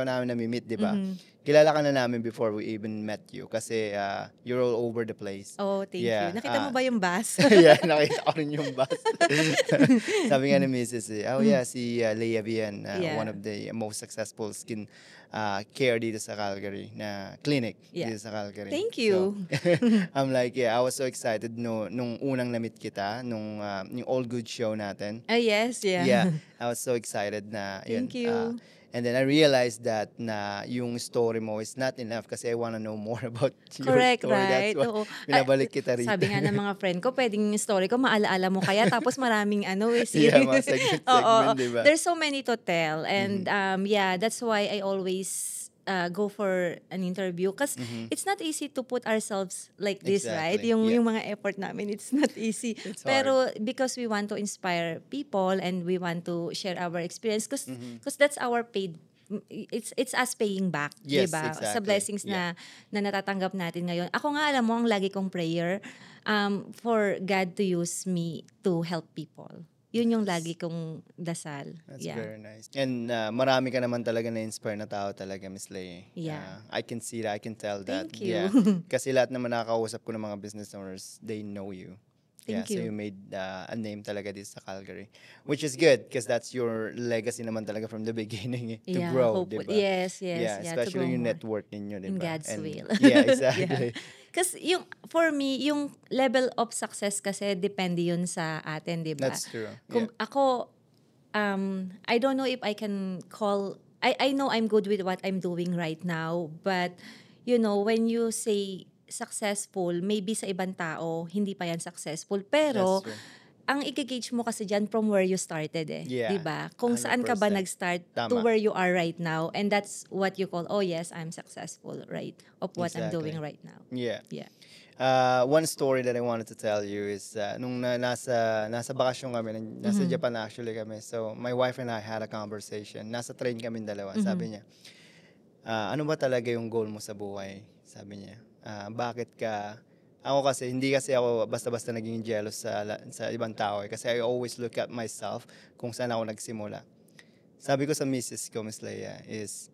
namin nami-meet, di ba? Kilala ka na namin before we even met you. Kasi, you're all over the place. Oh, thank Yeah, you. Nakita mo ba yung bus? Yeah, nakita ko rin yung bus. Sabi nga ni Mrs. Si Leia Vian, Yeah. one of the most successful skin care dito sa Calgary na clinic Yeah. dito sa Calgary. Thank you. So, I'm like, I was so excited nung unang na-meet kita, nung yung All Good show natin. Yes, yeah. Yeah, I was so excited na yun. Thank you. And then I realized that na yung story mo is not enough kasi I wanna know more about your Correct, story. right? That's why Oo. binabalik kita rito. Sabi nga ng mga friend ko, pwedeng yung story ko, maalaala mo kaya, tapos maraming Yeah, mga segment, Oo. diba? There's so many to tell. And that's why I always go for an interview. Because it's not easy to put ourselves like this, right? Exactly, Yung yeah. mga effort namin, it's not easy. It's Pero because we want to inspire people and we want to share our experience, because that's our paid, it's us paying back, Yes, diba? exactly. Sa blessings na natatanggap natin ngayon. Ako nga, alam mo, ang lagi kong prayer, for God to use me to help people. Yun yung lagi kong dasal. That's yeah. very nice. And marami ka naman talaga na-inspire na tao talaga, Miss Leia. Yeah. I can see that. I can tell that. Thank you. Yeah. Kasi lahat naman nakakausap ko ng mga business owners, they know you. Yeah, Thank so you you. made a name talaga dito sa Calgary. Which is good because that's your legacy naman talaga from the beginning to Yeah, grow, di hopefully. ba? Yes, yes, Yeah, yeah, to especially grow yung more network ninyo, di in ba? God's And will. yeah, Yeah. exactly. Kasi yung, for me, yung level of success kasi depende yun sa atin, di ba? That's true. Yeah. Kung ako, I don't know if I can I know I'm good with what I'm doing right now, but when you say successful, maybe sa ibang tao, hindi pa yan successful. That's Pero, true. ang i-gauge mo kasi dyan from where you started Yeah, 'di ba? Kung saan ka ba 100%. nag-start to Tama. where you are right now, and that's what you call, oh yes, I'm successful, right? Of what I'm Exactly. doing right now. Yeah. Yeah. One story that I wanted to tell you is nung nasa bakasyon kami, nasa Japan actually kami. So my wife and I had a conversation. Nasa train kami dalawa. Sabi niya, ano ba talaga yung goal mo sa buhay? Sabi niya, bakit ka ako kasi hindi kasi ako basta-basta naging jealous sa ibang tao kasi I always look at myself kung saan ako nagsimula. Sabi ko sa misis ko, Miss Leia, is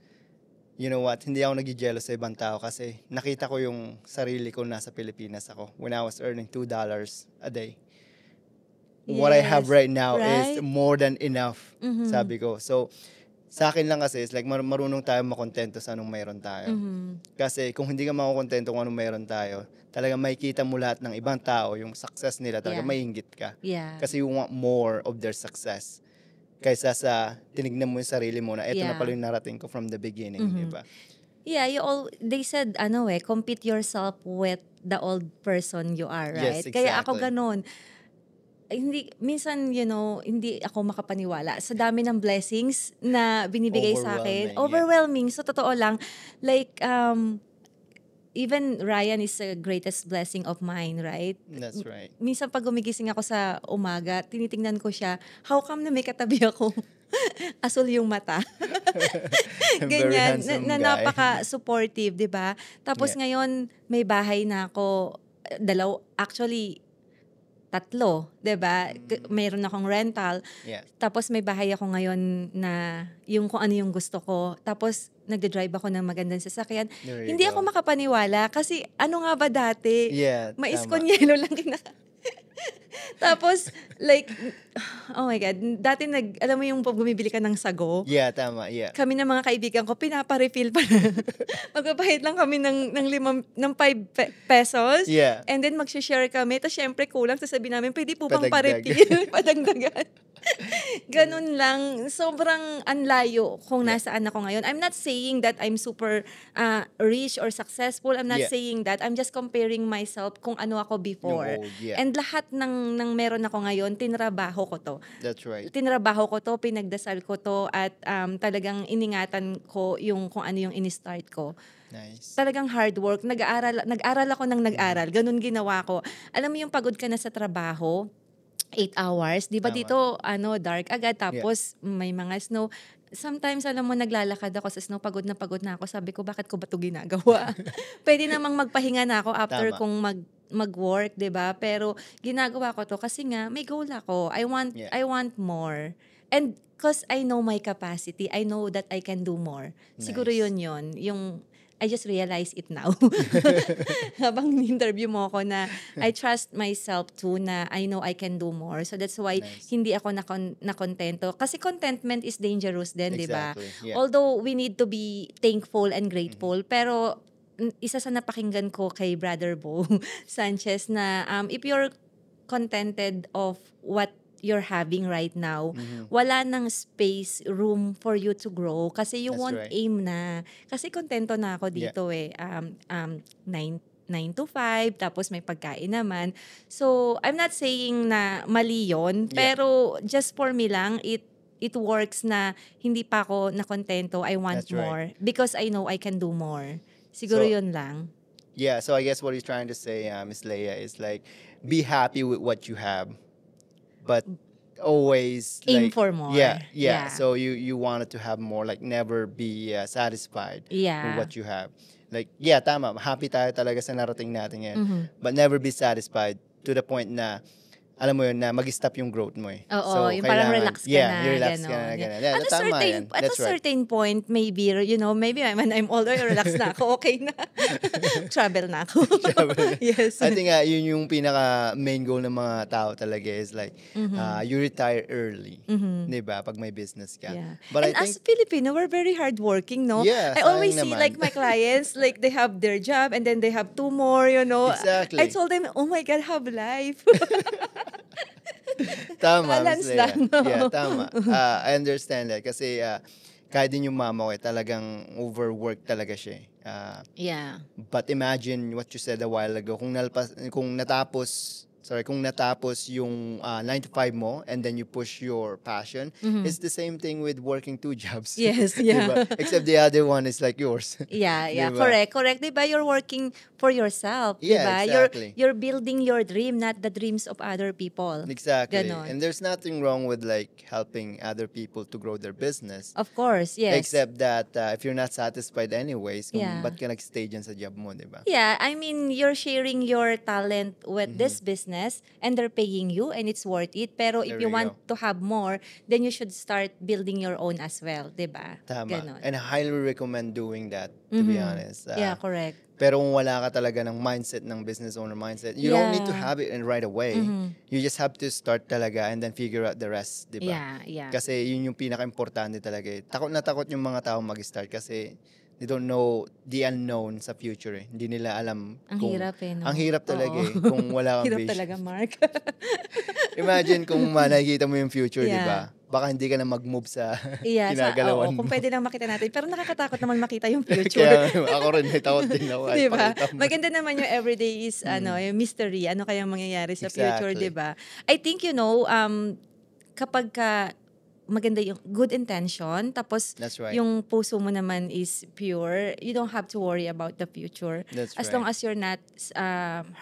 you know what, hindi ako nag-jealous sa ibang tao kasi nakita ko yung sarili ko nasa Pilipinas ako when I was earning $2 a day. What I have Yes, right now is right? more than enough, sabi ko. So, sa akin lang kasi, it's like marunong tayo makontento sa anong mayroon tayo. Kasi kung hindi ka makokontento kung anong mayroon tayo, talaga makikita mo lahat ng ibang tao, yung success nila, talaga Yeah. maiinggit ka. Yeah. Kasi you want more of their success. Kaysa sa tinignan mo yung sarili mo na eto na Yeah. pala yung narating ko from the beginning, di ba? Yeah, they said compete yourself with the old person you are, right? Yes, Kaya ako exactly. ganun. Hindi minsan hindi ako makapaniwala sa dami ng blessings na binibigay sa akin. Overwhelming, yeah. Overwhelming. So totoo lang, like even Ryan is the greatest blessing of mine, right? That's right. Minsan pag gumigising ako sa umaga, tinitingnan ko siya, how come na may katabi ako? Asul yung mata. Very Ganyan, handsome na guy. napaka-supportive, di ba? Tapos Yeah. ngayon, may bahay na ako, actually, 3, di ba? Mayroon akong rental. Yeah. Tapos may bahay ako ngayon na yung kung ano yung gusto ko. Tapos nagde-drive ako ng magandang sasakyan. There you Hindi go. ako makapaniwala kasi ano nga ba dati? Yeah, Mais tama. con yelo lang Tapos, like, oh my God, dati alam mo yung pag bumibili ka ng sago, Yeah, tama. Yeah. kami ng mga kaibigan ko, pinapa-refill pa na. Magbabayad lang kami ng 5 pesos. Yeah. And then mag-share kami. Tapos syempre kulang. Sasabihin namin, pwede po bang Padagdag. pa-refill? Padagdagan. Ganun lang. Sobrang anlayo kung nasaan ako ngayon. I'm not saying that I'm super rich or successful. I'm not Yeah. saying that. I'm just comparing myself kung ano ako before. Yung old, yeah. And lahat ng meron ako ngayon, tinrabaho ko to. That's right. Tinrabaho ko to, pinagdasal ko to, at talagang iningatan ko yung kung ano yung in-start ko. Nice. Talagang hard work. Nag-aral ako ng nag-aral. Ganun ginawa ko. Alam mo yung pagod ka na sa trabaho, 8 hours. Di ba Tama. dito, dark agad, tapos may mga snow. Sometimes, alam mo, naglalakad ako sa snow, pagod na ako. Sabi ko, bakit ko ba ito ginagawa? Pwede namang magpahinga na ako after Tama. kung mag-work, 'di ba? Pero ginagawa ko to kasi nga may goal ako. I Yeah. want more. And cause I know my capacity, I know that I can do more. Siguro Nice. yun. Yung I just realize it now. Habang interview mo ako na I trust myself too na I know I can do more. So that's why Nice. hindi ako nakontento. Kasi contentment is dangerous din, di ba? Exactly. Yeah. Although we need to be thankful and grateful, pero isa sa napakinggan ko kay Brother Bo Sanchez na if you're contented of what you're having right now, wala nang space, room for you to grow kasi you That's won't right. aim na. Kasi kontento na ako dito 9 to 5, tapos may pagkain naman. So, I'm not saying na mali yun, Yeah. pero just for me lang, it works na hindi pa ako nakontento. I want That's right. more because I know I can do more. Siguro So, yun lang. Yeah, so I guess what he's trying to say, Miss Leia, is like, be happy with what you have, but always Aim like, for more. Yeah. Yeah. So you wanted to have more, like never be satisfied Yeah. with what you have. Like, yeah, tama, happy tayo talaga sa narating natin ngayon, Mhm. but never be satisfied to the point na alam mo yun, na mag-stop yung growth mo eh. Oo, yung parang relax ka na, relax ka gano'n. na, Yeah. gano'n. Yeah, tama yan. At a That's right. certain point, maybe, maybe when I'm older, relax na ako, okay na. Travel na ako. Yes. I think yun yung pinaka main goal ng mga tao talaga is like, you retire early. Di ba? Pag may business ka. Yeah. But And I as think, Filipino, we're very hardworking, no? Yeah, I always sayang see naman. like my clients, like they have their job and then they have 2 more, Exactly. I told them, oh my God, have life. tama, Balance Miss Leia. lang, no? Yeah, tama. I understand that. Kasi kahit din yung mama ko talagang overwork talaga siya. Yeah. But imagine what you said a while ago. Kung natapos yung 9 to 5 mo and then you push your passion, it's the same thing with working 2 jobs. Yes, yeah. Diba? Except the other one is like yours. Yeah, Diba? correct. Diba? You're working for yourself, Yeah, diba? exactly. You're building your dream, not the dreams of other people. Exactly. Ganon. And there's nothing wrong with like helping other people to grow their business. Of course, yes. Except that if you're not satisfied anyways, kung Yeah. ba't ka nag-stay dyan sa job mo, di ba? Yeah, I mean, you're sharing your talent with this business and they're paying you and it's worth it. Pero if There you we want go. to have more, then you should start building your own as well, diba? Tama. Ganon. And I highly recommend doing that, to be honest. Yeah, correct. Pero kung wala ka talaga ng mindset, ng business owner mindset, you don't need to Yeah. have it in right away. You just have to start talaga and then figure out the rest, di ba? Yeah. Kasi yun yung pinaka-importante talaga eh. Takot na takot yung mga tao mag-start kasi they don't know the unknown sa future eh. Hindi nila alam Ang hirap eh, no? Ang hirap talaga Oo. eh, kung wala kang Hirap vision. talaga, Mark. Imagine kung nakikita mo yung future, di Yeah. ba? Baka hindi ka na mag-move sa Yeah, ginagalawan mo. kung pwede lang makita natin. Pero nakakatakot naman makita yung future. Kaya ako rin, may takot din ako. Ay, Diba? pakita mo. Maganda naman yung everyday is yung mystery. Ano kaya mangyayari sa future, Exactly. diba? I think, kapag maganda yung good intention, tapos That's right. yung puso mo naman is pure, you don't have to worry about the future. That's As right. long as you're not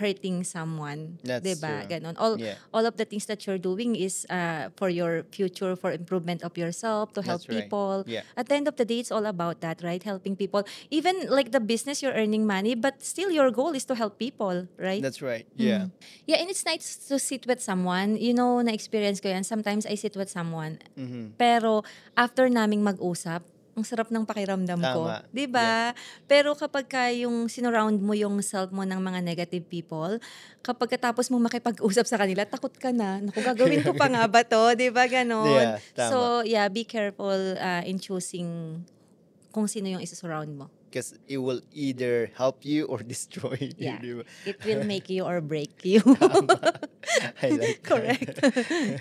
hurting someone. That's diba? true. Ganon. Yeah. All of the things that you're doing is for your future, for improvement of yourself, to help That's right. people. Yeah. At the end of the day, it's all about that, right? Helping people. Even like the business, you're earning money, but still your goal is to help people, right? That's right. Yeah. Yeah, and it's nice to sit with someone. Na-experience ko yan. Sometimes I sit with someone. Mhm. Pero after naming mag-usap, ang sarap ng pakiramdam ko. Tama. 'Di ba? Pero kapag yung sinurround mo yung self mo ng mga negative people, kapag katapos mo makipag-usap sa kanila, takot ka na. Naku, gagawin ko pa nga ba to? 'Di ba ganon? Yeah, tama. So, be careful in choosing kung sino yung isa-surround mo. Because it will either help you or destroy you. Yeah. di ba? It will make you or break you. I like that. Correct.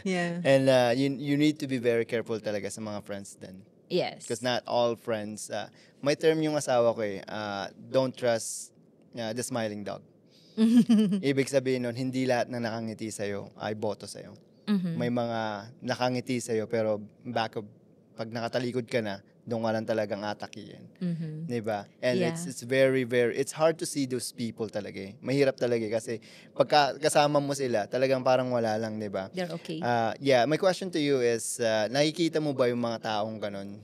Yeah. And you need to be very careful talaga sa mga friends din. Yes. Because not all friends, may term yung asawa ko eh, don't trust the smiling dog. Ibig sabihin nun, hindi lahat na nakangiti sa'yo ay boto sa'yo. May mga nakangiti sa'yo pero pag nakatalikod ka na, doon ka lang talagang atakihin. Diba? And Yeah. it's very, very, it's hard to see those people talaga eh. Mahirap talaga eh, kasi pagka kasama mo sila, talagang parang wala lang, diba? They're okay. Yeah, my question to you is, nakikita mo ba yung mga taong ganon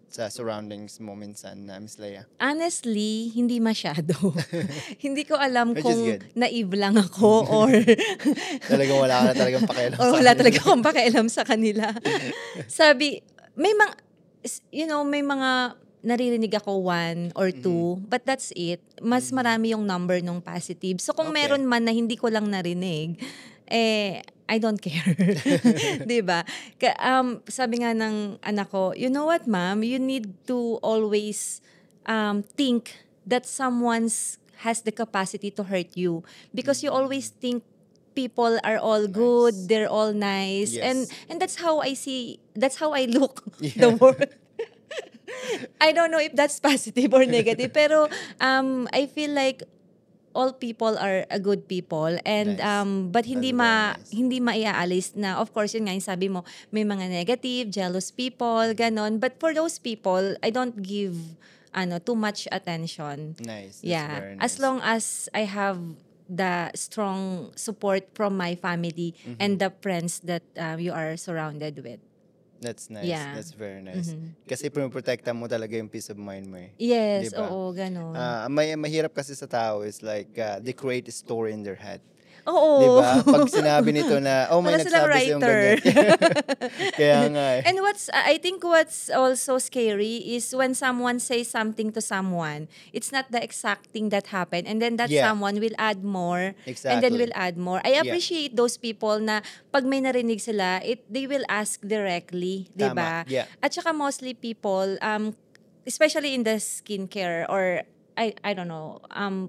sa surroundings mo minsan, Miss Leia? Honestly, hindi masyado. Hindi ko alam Which is kung good. naive lang ako or Talagang wala ka na talagang pakialam or sa wala kanila. talaga akong pakialam sa kanila. Sabi, may mga naririnig ako 1 or 2, but that's it. Mas marami yung number nung positive. So kung Okay. meron man na hindi ko lang narinig, I don't care. 'Di ba? Sabi nga ng anak ko, you know what, ma'am? You need to always think that someone's has the capacity to hurt you because you always think people are all good, they're all nice. Yes. And that's how I look the world. I don't know if that's positive or negative, pero I feel like all people are a good people and Nice. but hindi That's very nice. hindi maiaalis na, of course yun nga yung sabi mo, may mga negative, jealous people, ganon, but for those people I don't give too much attention. Nice. That's Yeah, very as nice. long as I have the strong support from my family and the friends that you are surrounded with. That's nice. Yeah. That's very nice. Kasi pinoprotekta mo talaga yung peace of mind mo eh. Yes, Diba? oo, ganon. Mahirap kasi sa tao is like they create a story in their head. Oo. Di ba? Pag sinabi nito na, oh, may Wala silang nagsabi sa'yong writer. ganyan. Kaya nga eh. And I think what's also scary is when someone says something to someone, it's not the exact thing that happened, and then that Yeah. someone will add more, and Exactly. then will add more. I appreciate those people na pag may narinig sila, they will ask directly, di ba? Tama. Yeah. At saka mostly people, especially in the skincare or I don't know,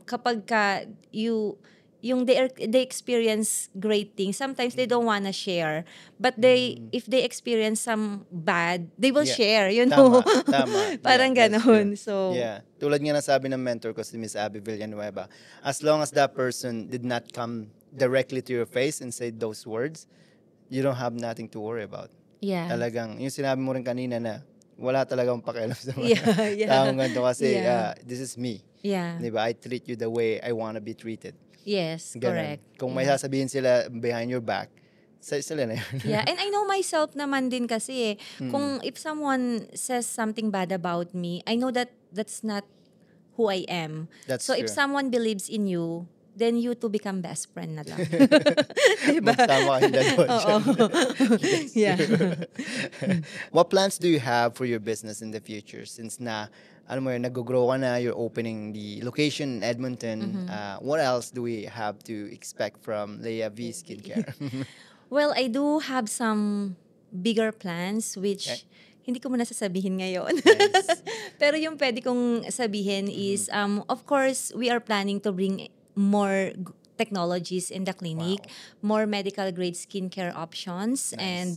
kapag ka they experience great things, sometimes they don't wanna share, but if they experience some bad, they will Yeah. share, you know. Tama. Parang Yeah, that's ganon. true. So Yeah. Tulad nga nasabi ng mentor ko si Miss Abby Villanueva, as long as that person did not come directly to your face and say those words, you don't have nothing to worry about. yeah. Talagang, yung sinabi mo rin kanina na wala talagang pakialam sa mga Yeah. taong ganito kasi Yeah. this is me. Yeah. Di ba? I treat you the way I wanna be treated. Yes, Ganun. correct. Kung may sasabihin sila behind your back, sila na yun. Yeah, and I know myself naman din kasi kung if someone says something bad about me, I know that that's not who I am. That's So if true. someone believes in you, then you two become best friend na lang. Diba? Magsama kayo dalawa Oo. dyan. Yeah. What plans do you have for your business in the future? Since alam mo yun, nag-grow ka na, you're opening the location in Edmonton. What else do we have to expect from Leia V Skincare? Well, I do have some bigger plans which Okay. hindi ko muna sasabihin ngayon. Nice. Pero yung pwede kong sabihin is, of course, we are planning to bring more technologies in the clinic, more medical grade skincare options, Nice. and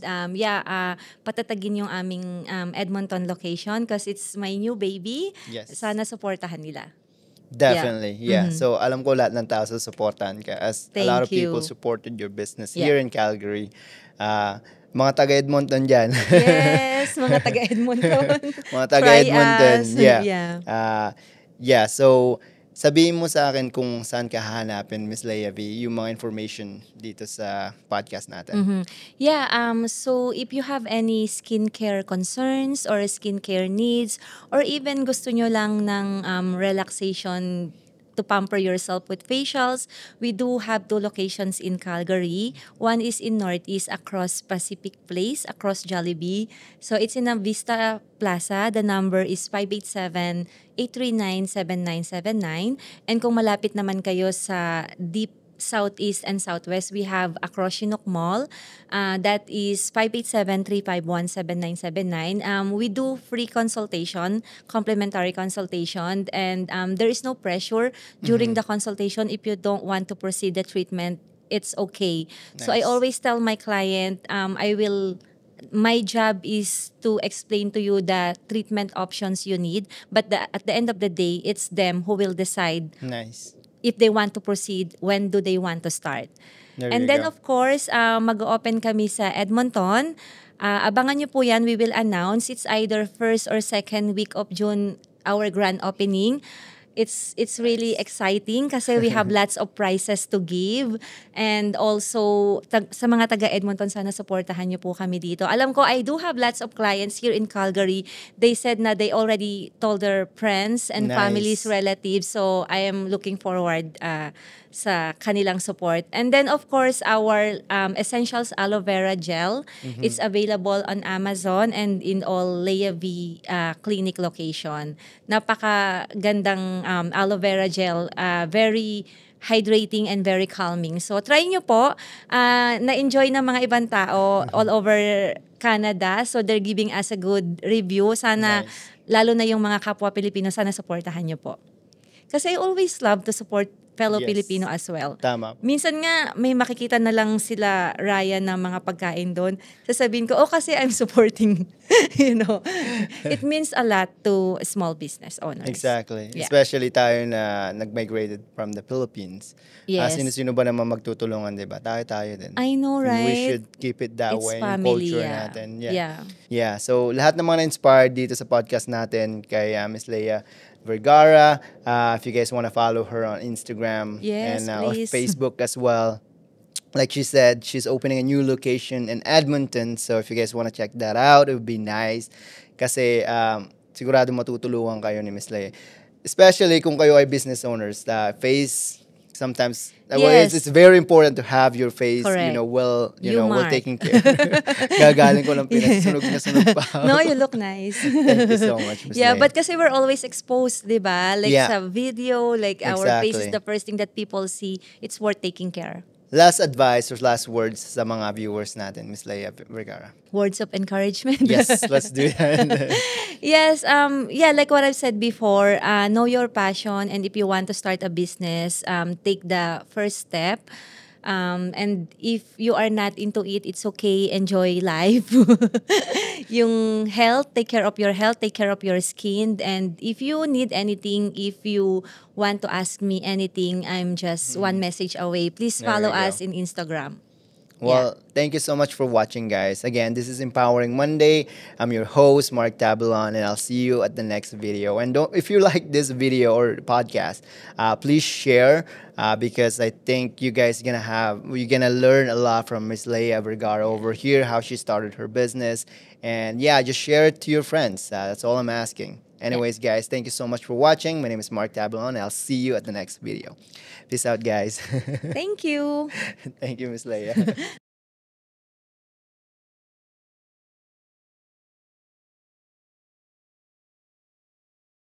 patatagin yung aming Edmonton location because it's my new baby. Yes. Sana supportahan nila. Definitely, yeah. Mhm. So, alam ko lahat ng tao susuportahan ka as a lot of Thank you. people supported your business Yeah. here in Calgary. Mga taga-Edmonton dyan. Yes, mga taga-Edmonton. Mga taga-Edmonton. Try us. Yeah. Yeah. So, sabihin mo sa akin kung saan ka hahanapin, Miss Leia V, yung mga information dito sa podcast natin. Mhm. Yeah, so if you have any skincare concerns or skincare needs, or even gusto nyo lang ng relaxation to pamper yourself with facials, we do have 2 locations in Calgary. One is in Northeast across Pacific Place, across Jollibee. So it's in a Vista Plaza. The number is 587-839-7979. And kung malapit naman kayo sa Deep Southeast and Southwest, we have across Chinook Mall. That is 587-351-7979. We do free consultation, complimentary consultation, and there is no pressure during the consultation. If you don't want to proceed the treatment, it's okay. So I Nice. always tell my client, my job is to explain to you the treatment options you need, but at the end of the day, it's them who will decide Nice. if they want to proceed, when do they want to start. There And you then go. of course, mag-open kami sa Edmonton. Abangan nyo po yan, we will announce. It's either first or second week of June, our grand opening. It's really exciting kasi we have lots of prizes to give, and also sa mga taga Edmonton, sana supportahan niyo po kami dito. Alam ko I do have lots of clients here in Calgary. They said na they already told their friends and Nice. families, relatives, so I am looking forward sa kanilang support. And then of course our Essentials Aloe Vera Gel, it's available on Amazon and in all Leia V clinic location. Napakagandang aloe vera gel, very hydrating and very calming. So try nyo po. Na-enjoy ng mga ibang tao all over Canada. So they're giving us a good review. Sana, Nice. lalo na yung mga kapwa Pilipino, sana supportahan nyo po. Kasi I always love to support fellow Yes. Filipino as well. Tama. Minsan nga, may makikita na lang sila Ryan ng mga pagkain doon. Sasabihin ko, kasi I'm supporting, It means a lot to small business owners. Exactly. Yeah. Especially tayo na nag-migrated from the Philippines. Yes. Sino-sino ba naman magtutulungan, di ba? Tayo din. I know, And we right? should keep it that It's way. Yung family, culture yeah. natin. Yeah. Yeah. So, lahat ng mga na-inspired dito sa podcast natin kay Miss Leia Vergara. If you guys want to follow her on Instagram Yes, and on please. Facebook as well. Like she said, she's opening a new location in Edmonton. So, if you guys want to check that out, it would be nice. Kasi, sigurado matutulungan kayo ni Miss Leia. Especially kung kayo ay business owners. Face sometimes well, it's very important to have your face, Correct. well, You, well Mark. taken care. Gagaling ko lang pinasunog na sunog pa ako. No, you look nice. Thank you so much, Miss Yeah, Leia. but kasi we're always exposed, di ba? Like Yeah. sa video, like our face is Exactly. the first thing that people see. It's worth taking care. Last advice or last words sa mga viewers natin, Miss Leia Vergara. Words of encouragement. Yes, let's do that. Yes, yeah, like what I've said before, know your passion, and if you want to start a business, take the first step. And if you are not into it, it's okay. Enjoy life. Yung health, take care of your health, take care of your skin. And if you need anything, if you want to ask me anything, I'm just one message away. Please There follow you go. us in Instagram. Well, thank you so much for watching, guys. Again, this is Empowering Monday. I'm your host, Mark Tabelon, and I'll see you at the next video. And if you like this video or podcast, please share because I think you guys you're gonna learn a lot from Miss Leia Vergara over here, how she started her business, and yeah, just share it to your friends. That's all I'm asking. Anyways, guys, thank you so much for watching. My name is Mark Tabelon, and I'll see you at the next video. Peace out, guys. Thank you. Thank you, Miss Leia.